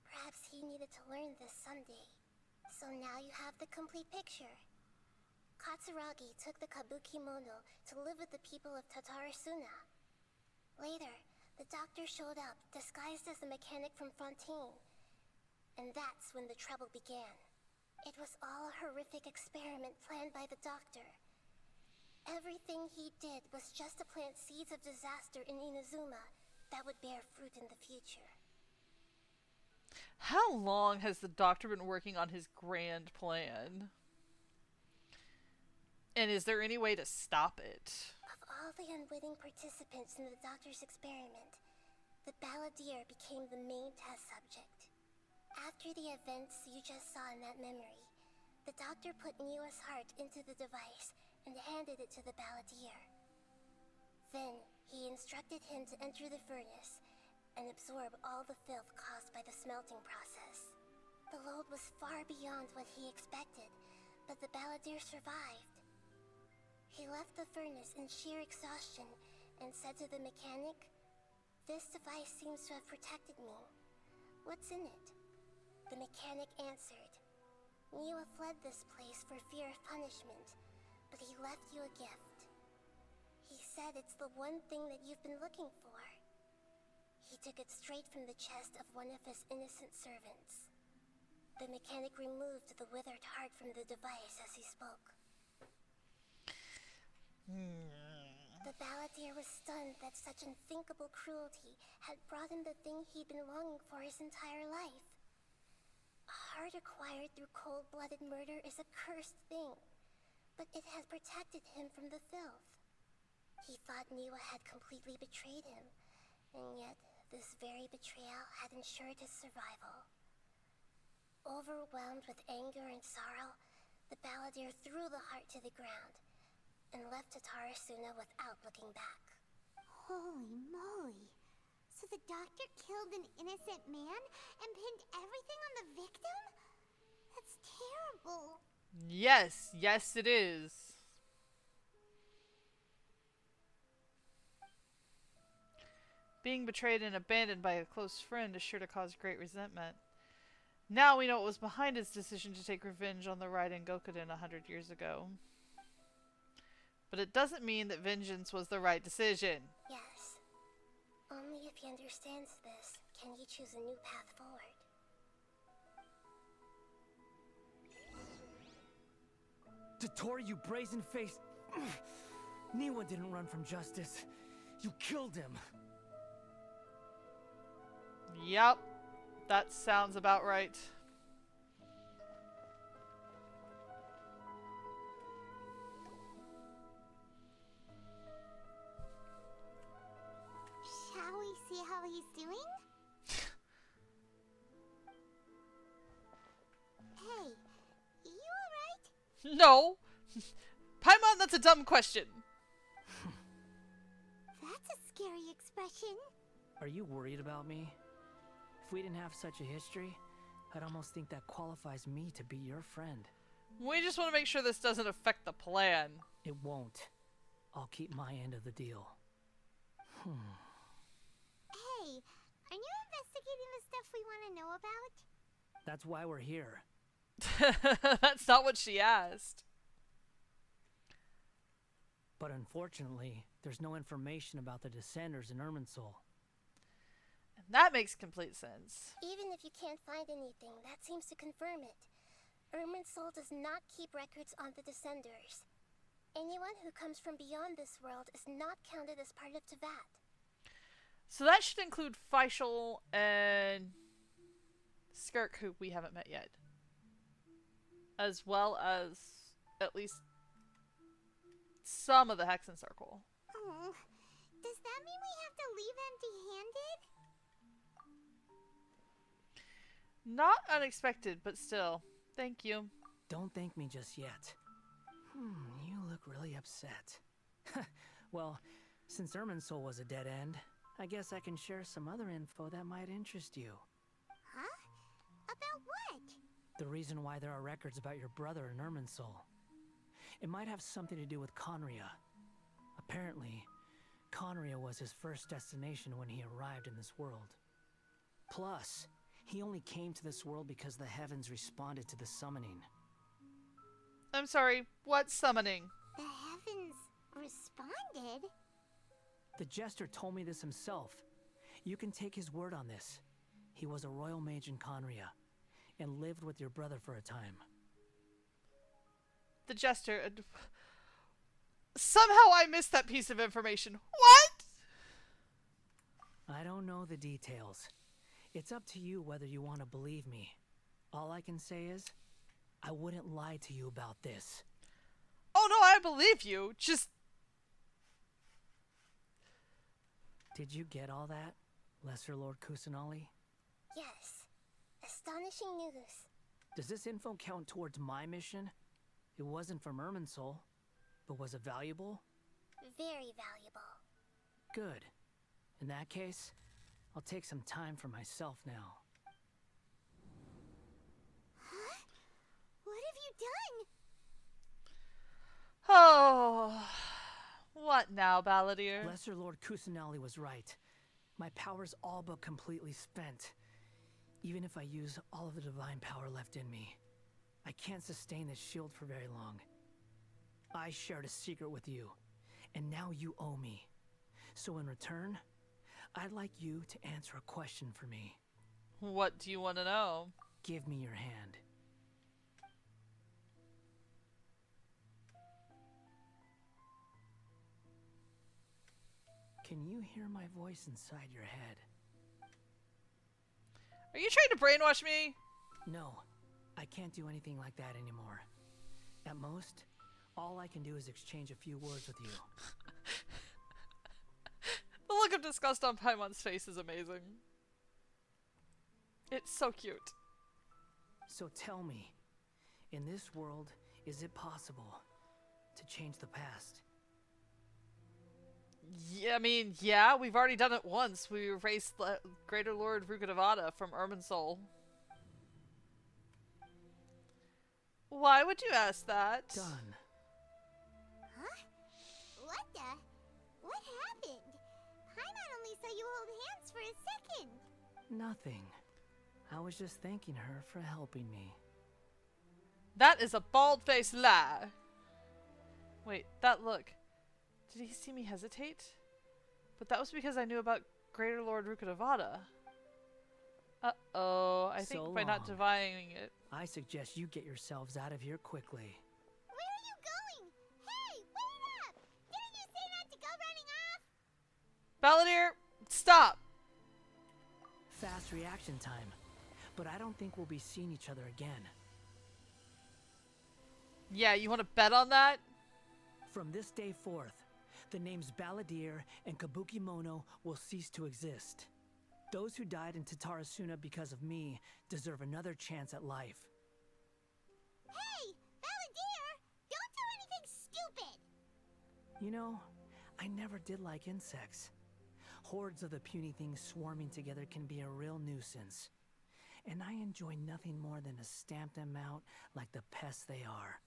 Perhaps he needed to learn this someday. So now you have the complete picture. Katsuragi took the Kabuki Mono to live with the people of Tatarasuna. Later, the doctor showed up, disguised as a mechanic from Fontaine. And that's when the trouble began. It was all a horrific experiment planned by the doctor. Everything he did was just to plant seeds of disaster in Inazuma that would bear fruit in the future. How long has the doctor been working on his grand plan? And is there any way to stop it? Of all the unwitting participants in the doctor's experiment, the Balladeer became the main test subject. After the events you just saw in that memory, the doctor put Niwa's heart into the device and handed it to the Balladeer. Then, he instructed him to enter the furnace and absorb all the filth caused by the smelting process. The load was far beyond what he expected, but the Balladeer survived. He left the furnace in sheer exhaustion and said to the mechanic, "This device seems to have protected me. What's in it?" The mechanic answered, "Niwa fled this place for fear of punishment, but he left you a gift. He said it's the one thing that you've been looking for." He took it straight from the chest of one of his innocent servants. The mechanic removed the withered heart from the device as he spoke. The Balladeer was stunned that such unthinkable cruelty had brought him the thing he'd been longing for his entire life. A heart acquired through cold-blooded murder is a cursed thing, but it had protected him from the filth. He thought Niwa had completely betrayed him, and yet this very betrayal had ensured his survival. Overwhelmed with anger and sorrow, the Balladeer threw the heart to the ground and left Tatarasuna without looking back. Holy moly. So So the doctor killed an innocent man and pinned everything on the victim? That's terrible. Yes, yes it is. Being betrayed and abandoned by a close friend is sure to cause great resentment. Now we know what was behind his decision to take revenge on the Raiden Gokuden 100 years ago. But it doesn't mean that vengeance was the right decision. Yes. Only if he understands this can he choose a new path forward. Tottori, you brazen-faced... Niwa didn't run from justice. You killed him. Yep. That sounds about right. Shall we see how he's doing? Hey, you alright? No! Paimon, that's a dumb question. That's a scary expression. Are you worried about me? If we didn't have such a history, I'd almost think that qualifies me to be your friend. We just want to make sure this doesn't affect the plan. It won't. I'll keep my end of the deal. Hey, are you investigating the stuff we want to know about? That's why we're here. That's not what she asked. But unfortunately, there's no information about the Descenders in Irminsul. And that makes complete sense. Even if you can't find anything, that seems to confirm it. Irminsul does not keep records on the Descenders. Anyone who comes from beyond this world is not counted as part of Teyvat. So that should include Faisal and Skirk, who we haven't met yet. As well as at least some of the Hexen Circle. Oh, does that mean we have to leave empty-handed? Not unexpected, but still. Thank you. Don't thank me just yet. You look really upset. Well, since Irminsul was a dead end, I guess I can share some other info that might interest you. Huh? About what? The reason why there are records about your brother in Irminsul. It might have something to do with Conria. Apparently, Conria was his first destination when he arrived in this world. Plus, he only came to this world because the heavens responded to the summoning. I'm sorry, what summoning? The heavens responded? The Jester told me this himself. You can take his word on this. He was a royal mage in Conria, and lived with your brother for a time. The Jester. Somehow I missed that piece of information. What? I don't know the details. It's up to you whether you want to believe me. All I can say is, I wouldn't lie to you about this. Oh no, I believe you. Just... Did you get all that, Lesser Lord Kusanali? Yes. Astonishing news. Does this info count towards my mission? It wasn't from Irminsul, but was it valuable? Very valuable. Good. In that case, I'll take some time for myself now. Huh? What have you done? Oh... What now, Balladeer? Lesser Lord Kusanali was right. My power's all but completely spent. Even if I use all of the divine power left in me, I can't sustain this shield for very long. I shared a secret with you, and now you owe me. So in return, I'd like you to answer a question for me. What do you want to know? Give me your hand. Can you hear my voice inside your head? Are you trying to brainwash me? No, I can't do anything like that anymore. At most, all I can do is exchange a few words with you. The look of disgust on Paimon's face is amazing. It's so cute. So tell me, in this world, is it possible to change the past? Yeah, I mean, yeah, we've already done it once. We erased Greater Lord Rukkhadevata from Irminsul. Why would you ask that? Done. Huh? What the? What happened? Paimon only saw you hold hands for a second. Nothing. I was just thanking her for helping me. That is a bald-faced lie. Wait, that look. Did he see me hesitate? But that was because I knew about Greater Lord Rukkhadevata. Uh-oh, I think by not divining it. I suggest you get yourselves out of here quickly. Where are you going? Hey, wait up! Didn't you say not to go running off? Balladeer, stop! Fast reaction time. But I don't think we'll be seeing each other again. Yeah, you want to bet on that? From this day forth, the names Balladeer and Kabuki Mono will cease to exist. Those who died in Tatarasuna because of me deserve another chance at life. Hey, Balladeer! Don't do anything stupid! You know, I never did like insects. Hordes of the puny things swarming together can be a real nuisance. And I enjoy nothing more than to stamp them out like the pests they are.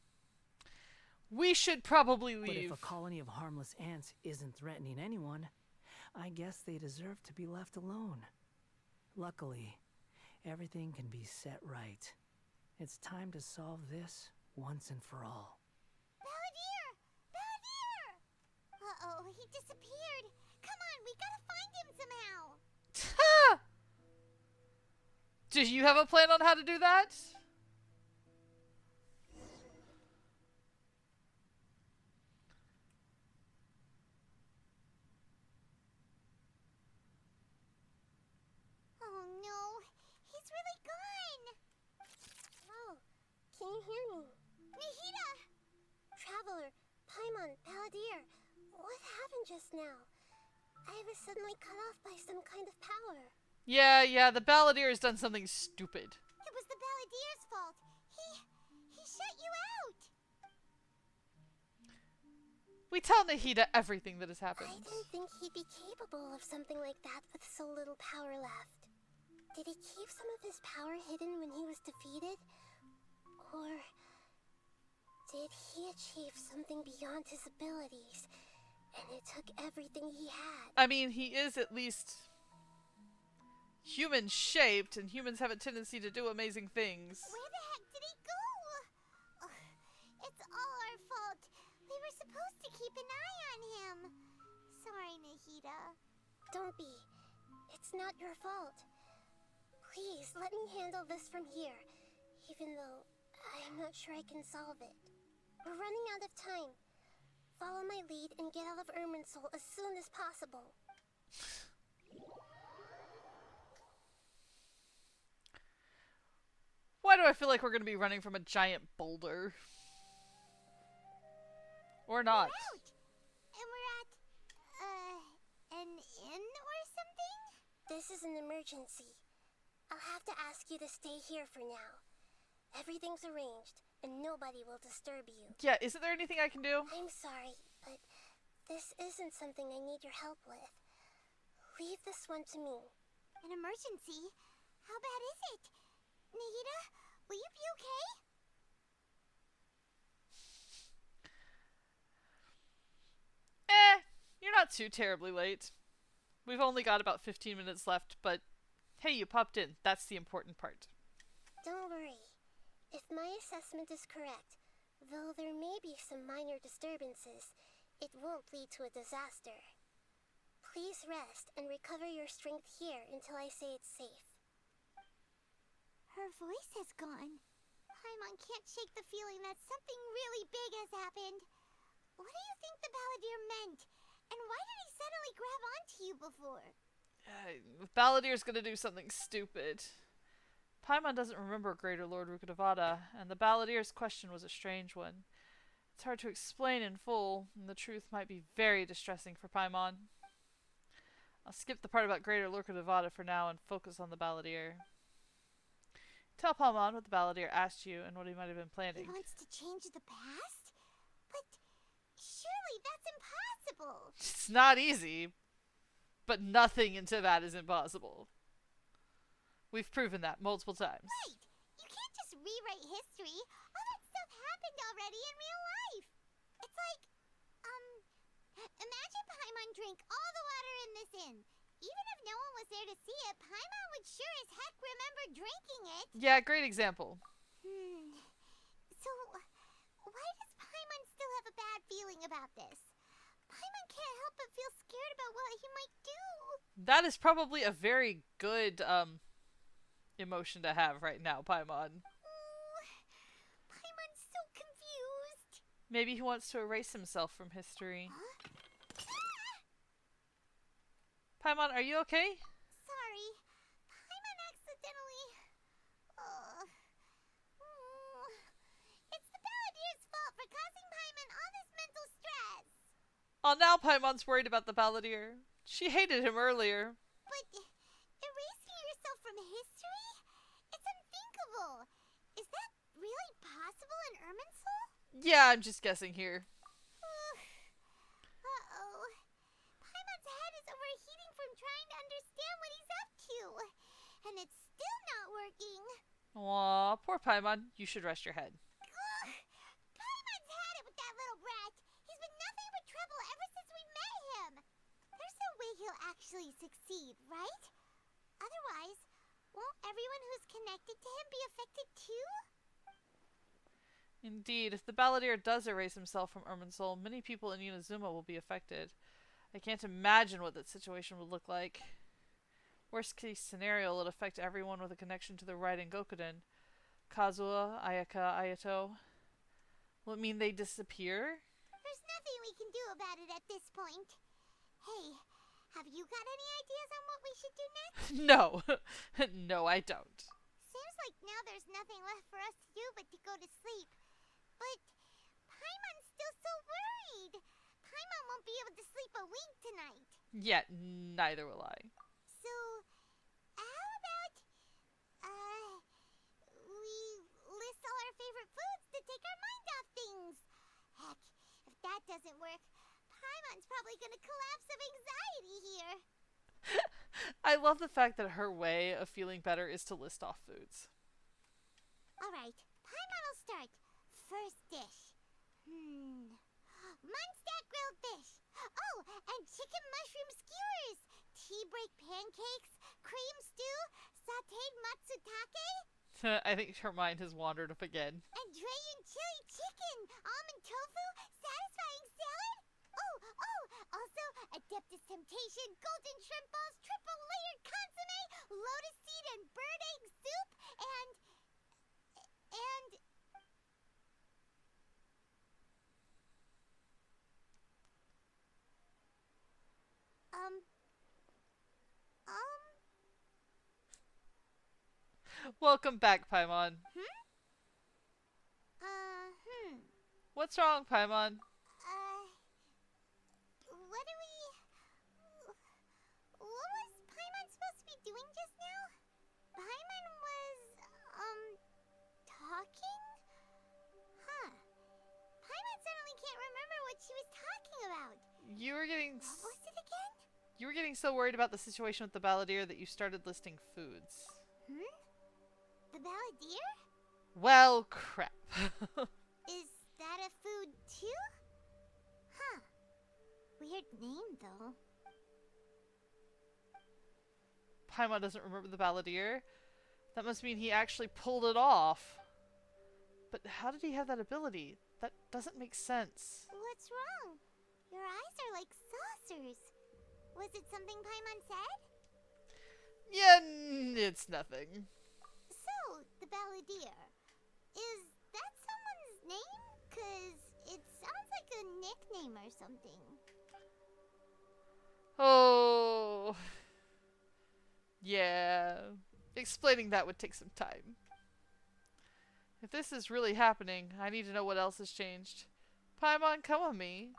We should probably leave. But if a colony of harmless ants isn't threatening anyone, I guess they deserve to be left alone. Luckily, everything can be set right. It's time to solve this once and for all. Balladeer! Balladeer! Uh-oh, he disappeared. Come on, we gotta find him somehow. Do you have a plan on how to do that? Oh no, he's really gone. Oh, can you hear me? Nahida! Traveler, Paimon, Balladeer, what happened just now? I was suddenly cut off by some kind of power. Yeah, the Balladeer has done something stupid. It was the Balladeer's fault. He shut you out. We tell Nahida everything that has happened. I didn't think he'd be capable of something like that with so little power left. Did he keep some of his power hidden when he was defeated? Or did he achieve something beyond his abilities, and it took everything he had? I mean, he is at least human-shaped, and humans have a tendency to do amazing things. Where the heck did he go? Ugh, it's all our fault. We were supposed to keep an eye on him. Sorry, Nahida. Don't be. It's not your fault. Please, let me handle this from here, even though I'm not sure I can solve it. We're running out of time. Follow my lead and get out of Irminsul as soon as possible. Why do I feel like we're going to be running from a giant boulder? Or not. We're out. And we're at, an inn or something? This is an emergency. I'll have to ask you to stay here for now. Everything's arranged, and nobody will disturb you. Yeah, isn't there anything I can do? I'm sorry, but this isn't something I need your help with. Leave this one to me. An emergency? How bad is it? Nahida, will you be okay? You're not too terribly late. We've only got about 15 minutes left, but hey, you popped in. That's the important part. Don't worry. If my assessment is correct, though there may be some minor disturbances, it won't lead to a disaster. Please rest and recover your strength here until I say it's safe. Her voice has gone. Paimon can't shake the feeling that something really big has happened. What do you think the Balladeer meant? And why did he suddenly grab onto you before? Balladeer's gonna do something stupid. Paimon doesn't remember Greater Lord Rukkhadevata, and the Balladeer's question was a strange one. It's hard to explain in full, and the truth might be very distressing for Paimon. I'll skip the part about Greater Lord Rukkhadevata for now and focus on the Balladeer. Tell Paimon what the Balladeer asked you and what he might have been planning. He wants to change the past? But surely that's impossible! impossible. It's not easy, but nothing in Teyvat is impossible. We've proven that multiple times. Right. You can't just rewrite history. All that stuff happened already in real life. It's like, imagine Paimon drank all the water in this inn. Even if no one was there to see it, Paimon would sure as heck remember drinking it. Yeah, great example. So, why does Paimon still have a bad feeling about this? Paimon can't help but feel scared about what he might do. That is probably a very good, emotion to have right now, Paimon. Paimon's so confused. Maybe he wants to erase himself from history. Paimon, are you okay? Sorry. Paimon accidentally... It's the Balladeer's fault for causing Paimon all this mental stress. Oh, now Paimon's worried about the Balladeer. She hated him earlier. But erasing yourself from history? It's unthinkable. Is that really possible in Irminsul? Yeah, I'm just guessing here. Uh-oh. Paimon's head is overheating from trying to understand what he's up to. And it's still not working. Aw, poor Paimon. You should rest your head. Paimon's had it with that little brat. He's been nothing but trouble ever since we met him. There's no way he'll actually succeed, right? Otherwise, won't everyone who's connected to him be affected too? Indeed, if the Balladeer does erase himself from Irminsul, many people in Inazuma will be affected. I can't imagine what that situation would look like. Worst case scenario, it'll affect everyone with a connection to the Raiden Gokuden. Kazuha, Ayaka, Ayato. Will it mean they disappear? There's nothing we can do about it at this point. Hey, have you got any ideas on what we should do next? No. No, I don't. Seems like now there's nothing left for us to do but to go to sleep. But Paimon's still so worried. Paimon won't be able to sleep a wink tonight. Yet, neither will I. So, how about, we list all our favorite foods to take our mind off things? Heck, if that doesn't work, Paimon's probably gonna collapse of anxiety here. I love the fact that her way of feeling better is to list off foods. Alright, Paimon will start. First dish. Munstack grilled fish. Oh, and chicken mushroom skewers. Tea break pancakes. Cream stew. Sauteed matsutake. I think her mind has wandered up again. And Dragon chili chicken. Almond tofu. Satisfying salad. Oh, also Adeptus Temptation. Golden shrimp balls. Triple layered consomme. Lotus seed and bird egg soup. And... Welcome back, Paimon. What's wrong, Paimon? What was Paimon supposed to be doing just now? Paimon was, talking? Huh. Paimon suddenly can't remember what she was talking about. You were getting What was it again? You were getting so worried about the situation with the Balladeer that you started listing foods. The Balladeer? Well, crap. Is that a food too? Huh. Weird name, though. Paimon doesn't remember the Balladeer. That must mean he actually pulled it off. But how did he have that ability? That doesn't make sense. What's wrong? Your eyes are like saucers. Was it something Paimon said? Yeah, it's nothing. So, the Balladeer. Is that someone's name? 'Cause it sounds like a nickname or something. Oh. Yeah. Explaining that would take some time. If this is really happening, I need to know what else has changed. Paimon, come with me.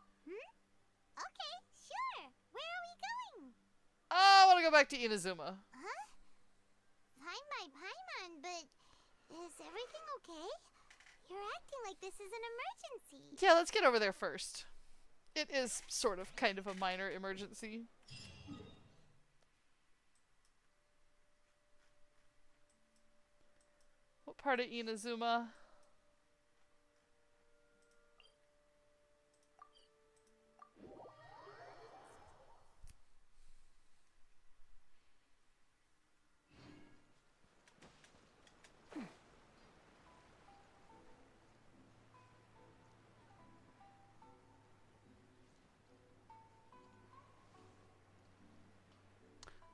Okay, sure. Where are we going? I want to go back to Inazuma. Huh? Fine by Paimon, but is everything okay? You're acting like this is an emergency. Yeah, let's get over there first. It is sort of kind of a minor emergency. What part of Inazuma?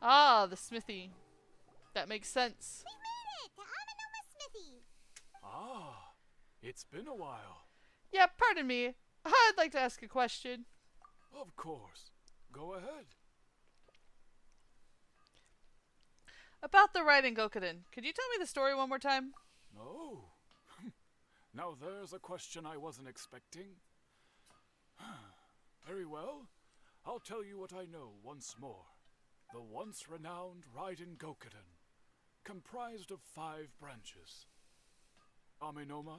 Ah, the smithy. That makes sense. We made it! To Amanoma Smithy! Ah, it's been a while. Yeah, pardon me. I'd like to ask a question. Of course. Go ahead. About the Raiden Gokuden. Could you tell me the story one more time? Oh. Now there's a question I wasn't expecting. Very well. I'll tell you what I know once more. The once renowned Raiden Gokuden, comprised of 5 branches. Amenoma,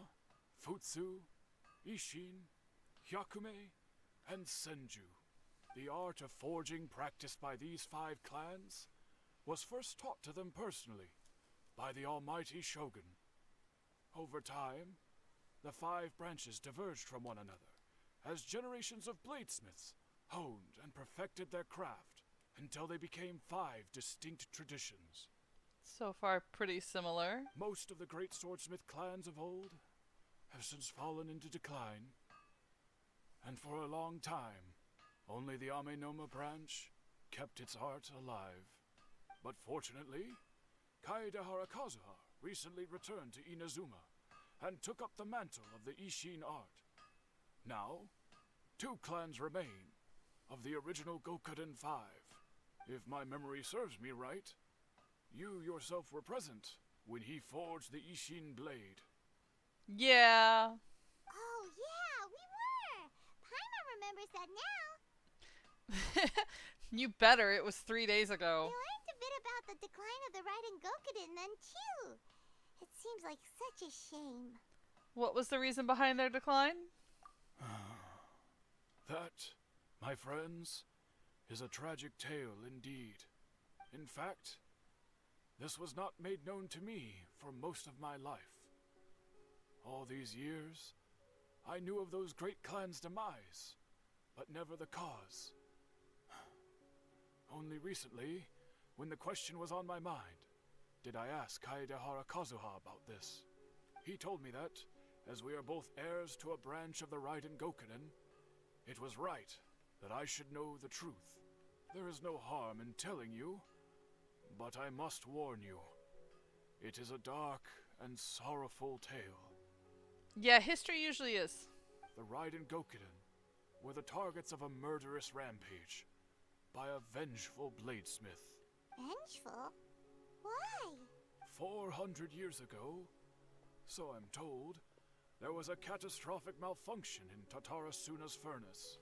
Futsu, Ishin, Hyakume, and Senju. The art of forging practiced by these 5 clans was first taught to them personally by the almighty Shogun. Over time, the 5 branches diverged from one another as generations of bladesmiths honed and perfected their craft until they became 5 distinct traditions. So far, pretty similar. Most of the great swordsmith clans of old have since fallen into decline, and for a long time, only the Amenoma branch kept its art alive. But fortunately, Kaedehara Kazuha recently returned to Inazuma and took up the mantle of the Ishin art. Now, 2 clans remain of the original Gokuden 5. If my memory serves me right, you yourself were present when he forged the Ishin blade. Yeah. Oh, yeah, we were! Paimon remembers that now. You better. It was 3 days ago. We learned a bit about the decline of the Raiden Gokuden then, too. It seems like such a shame. What was the reason behind their decline? That, my friends, is a tragic tale indeed. In fact, this was not made known to me for most of my life. All these years, I knew of those great clans' demise, but never the cause. Only recently, when the question was on my mind, did I ask Kaedehara Kazuha about this. He told me that, as we are both heirs to a branch of the Raiden Gokuden, it was right that I should know the truth. There is no harm in telling you, but I must warn you. It is a dark and sorrowful tale. Yeah, history usually is. The Raiden Gokuden were the targets of a murderous rampage by a vengeful bladesmith. Vengeful? Why? 400 years ago, so I'm told, there was a catastrophic malfunction in Tatarasuna's furnace.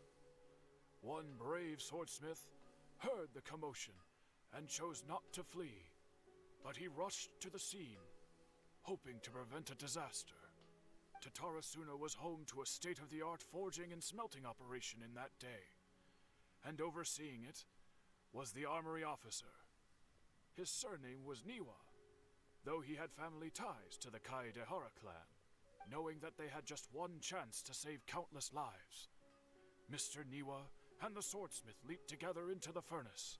One brave swordsmith heard the commotion and chose not to flee, but he rushed to the scene, hoping to prevent a disaster. Tatarasuna was home to a state-of-the-art forging and smelting operation in that day, and overseeing it was the armory officer. His surname was Niwa, though he had family ties to the Kaedehara clan. Knowing that they had just one chance to save countless lives, Mr. Niwa and the swordsmith leaped together into the furnace.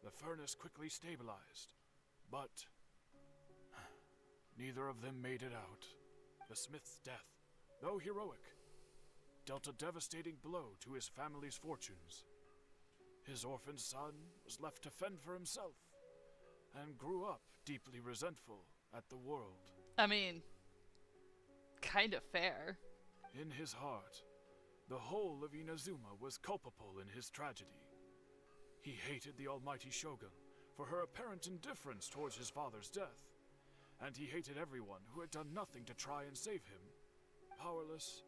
The furnace quickly stabilized, but neither of them made it out. The smith's death, though heroic, dealt a devastating blow to his family's fortunes. His orphaned son was left to fend for himself, and grew up deeply resentful at the world. I mean, kind of fair. In his heart, the whole of Inazuma was culpable in his tragedy. He hated the almighty Shogun for her apparent indifference towards his father's death, and he hated everyone who had done nothing to try and save him. Powerless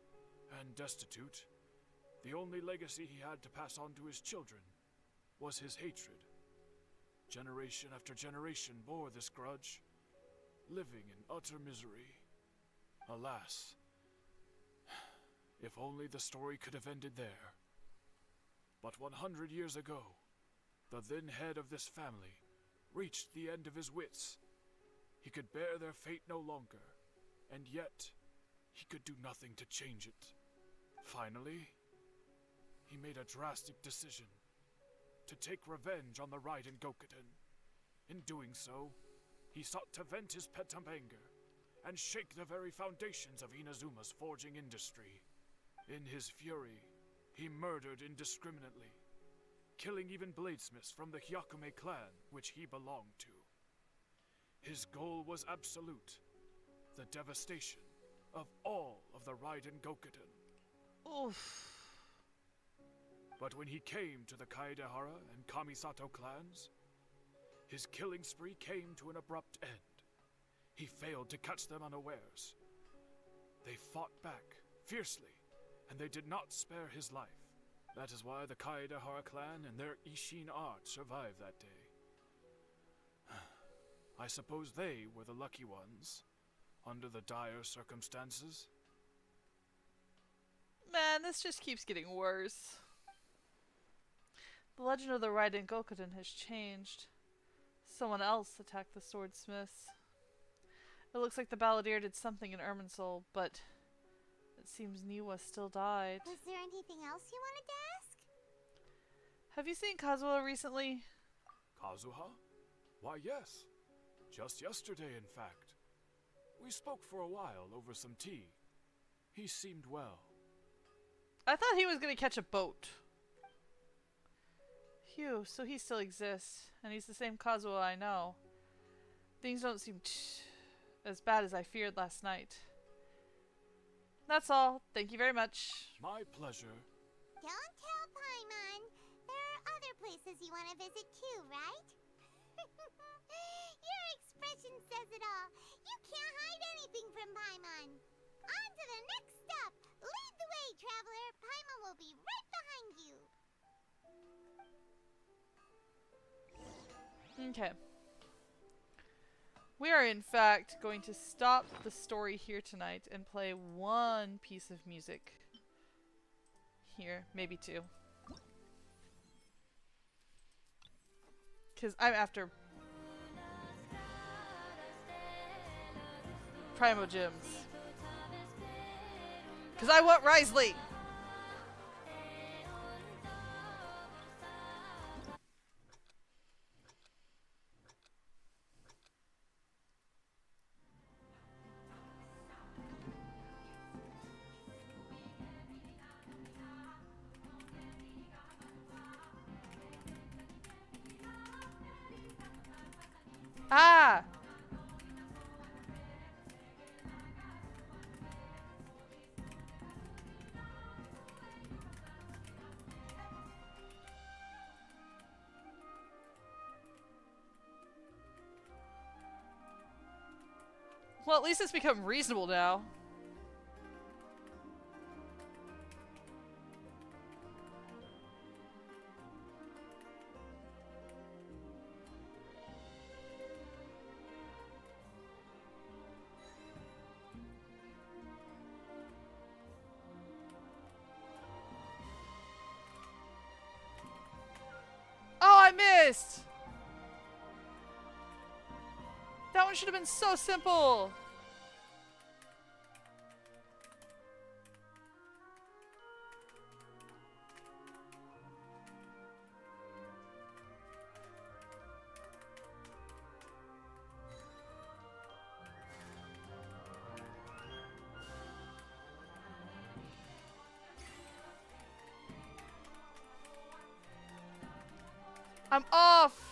and destitute, the only legacy he had to pass on to his children was his hatred. Generation after generation bore this grudge, living in utter misery. Alas, if only the story could have ended there. But 100 years ago, the then head of this family reached the end of his wits. He could bear their fate no longer, and yet he could do nothing to change it. Finally, he made a drastic decision to take revenge on the Raiden Gokuden. In doing so, he sought to vent his pent-up anger and shake the very foundations of Inazuma's forging industry. In his fury, he murdered indiscriminately, killing even bladesmiths from the Hyakume clan which he belonged to. His goal was absolute, the devastation of all of the Raiden Gokuden. Oof. But when he came to the Kaedehara and Kamisato clans, his killing spree came to an abrupt end. He failed to catch them unawares. They fought back fiercely, and they did not spare his life. That is why the Kaedehara clan and their Ishin art survived that day. I suppose they were the lucky ones, under the dire circumstances. Man, this just keeps getting worse. The legend of the Raiden Gokuden has changed. Someone else attacked the swordsmiths. It looks like the Balladeer did something in Irminsul, but it seems Niwa still died. Was there anything else you wanted to ask? Have you seen Kazuha recently? Kazuha? Why, yes. Just yesterday, in fact. We spoke for a while over some tea. He seemed well. I thought he was going to catch a boat. Phew, so he still exists, and he's the same Kazuha I know. Things don't seem as bad as I feared last night. That's all. Thank you very much. My pleasure. Don't tell Paimon. There are other places you want to visit too, right? Your expression says it all. You can't hide anything from Paimon. On to the next stop. Lead the way, traveler. Paimon will be right behind you. Okay. We are in fact going to stop the story here tonight and play one piece of music. Here, maybe two. Because I'm after Primo Gems. Because I want Risley! Ah! Well, at least it's become reasonable now. Oh, I missed! That one should have been so simple! I'm off!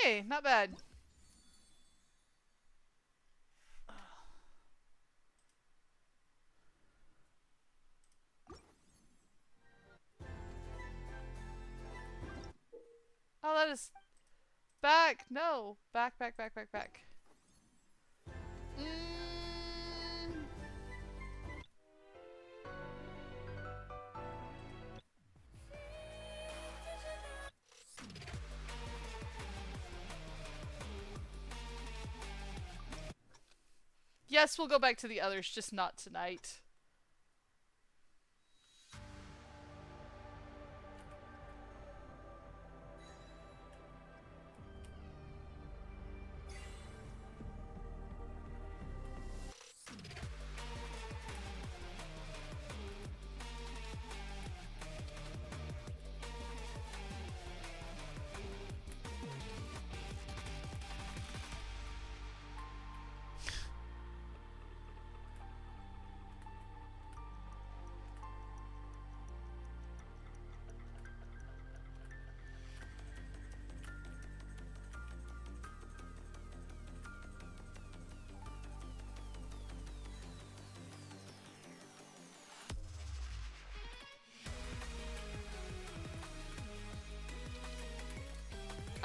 Okay, not bad. Oh, that is... Back! No! Back, back, back, back, back. Yes, we'll go back to the others, just not tonight.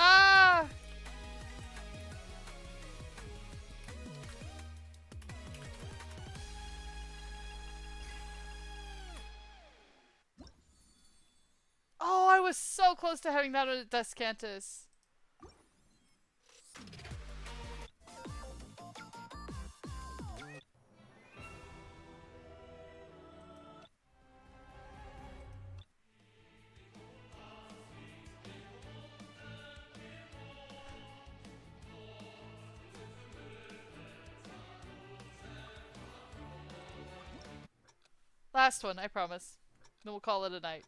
Ah! Oh, I was so close to having that on a Descantus. Last one, I promise. Then we'll call it a night.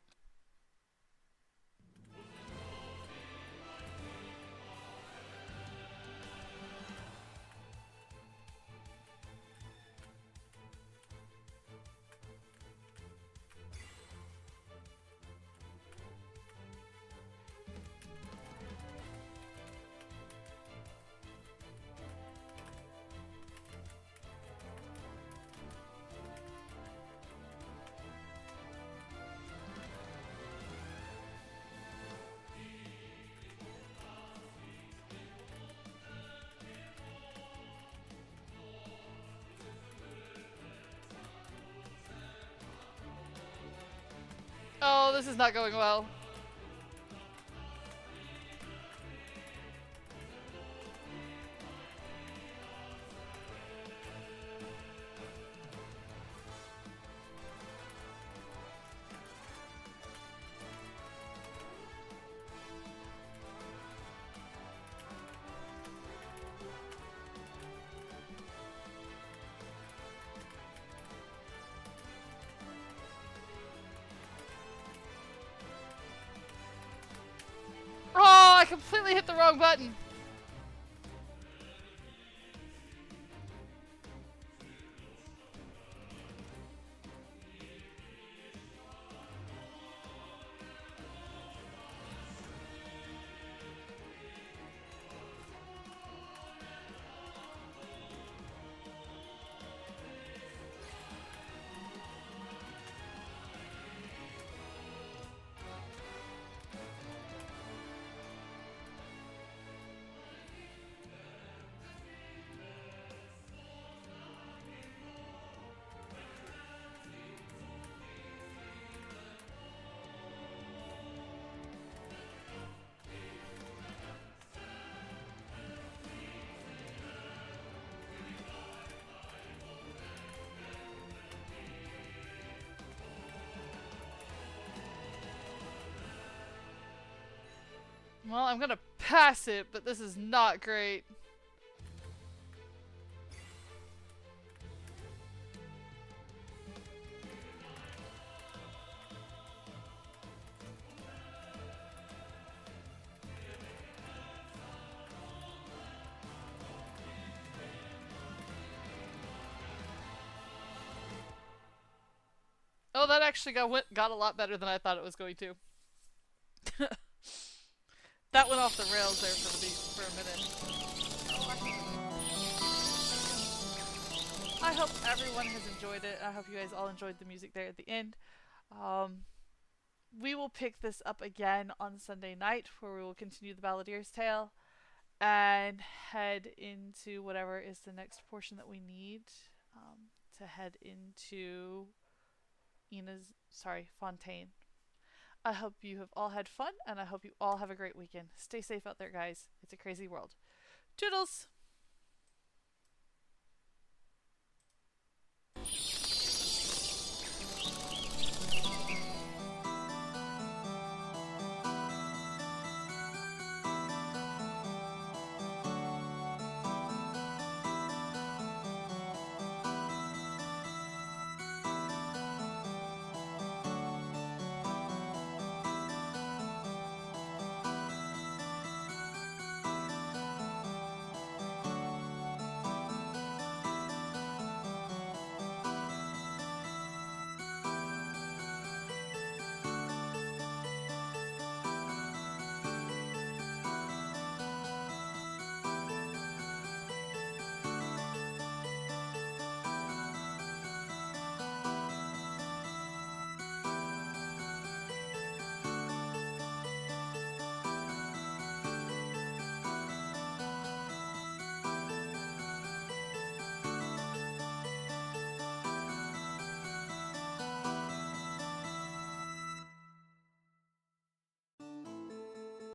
Oh, this is not going well. Oh, I completely hit the wrong button. Well, I'm gonna pass it, but this is not great. Oh, that actually got a lot better than I thought it was going to. That went off the rails there for a minute. I hope everyone has enjoyed it. I hope you guys all enjoyed the music there at the end. We will pick this up again on Sunday night, where we will continue the Balladeer's Tale and head into whatever is the next portion that we need to head into Fontaine. I hope you have all had fun, and I hope you all have a great weekend. Stay safe out there, guys. It's a crazy world. Toodles!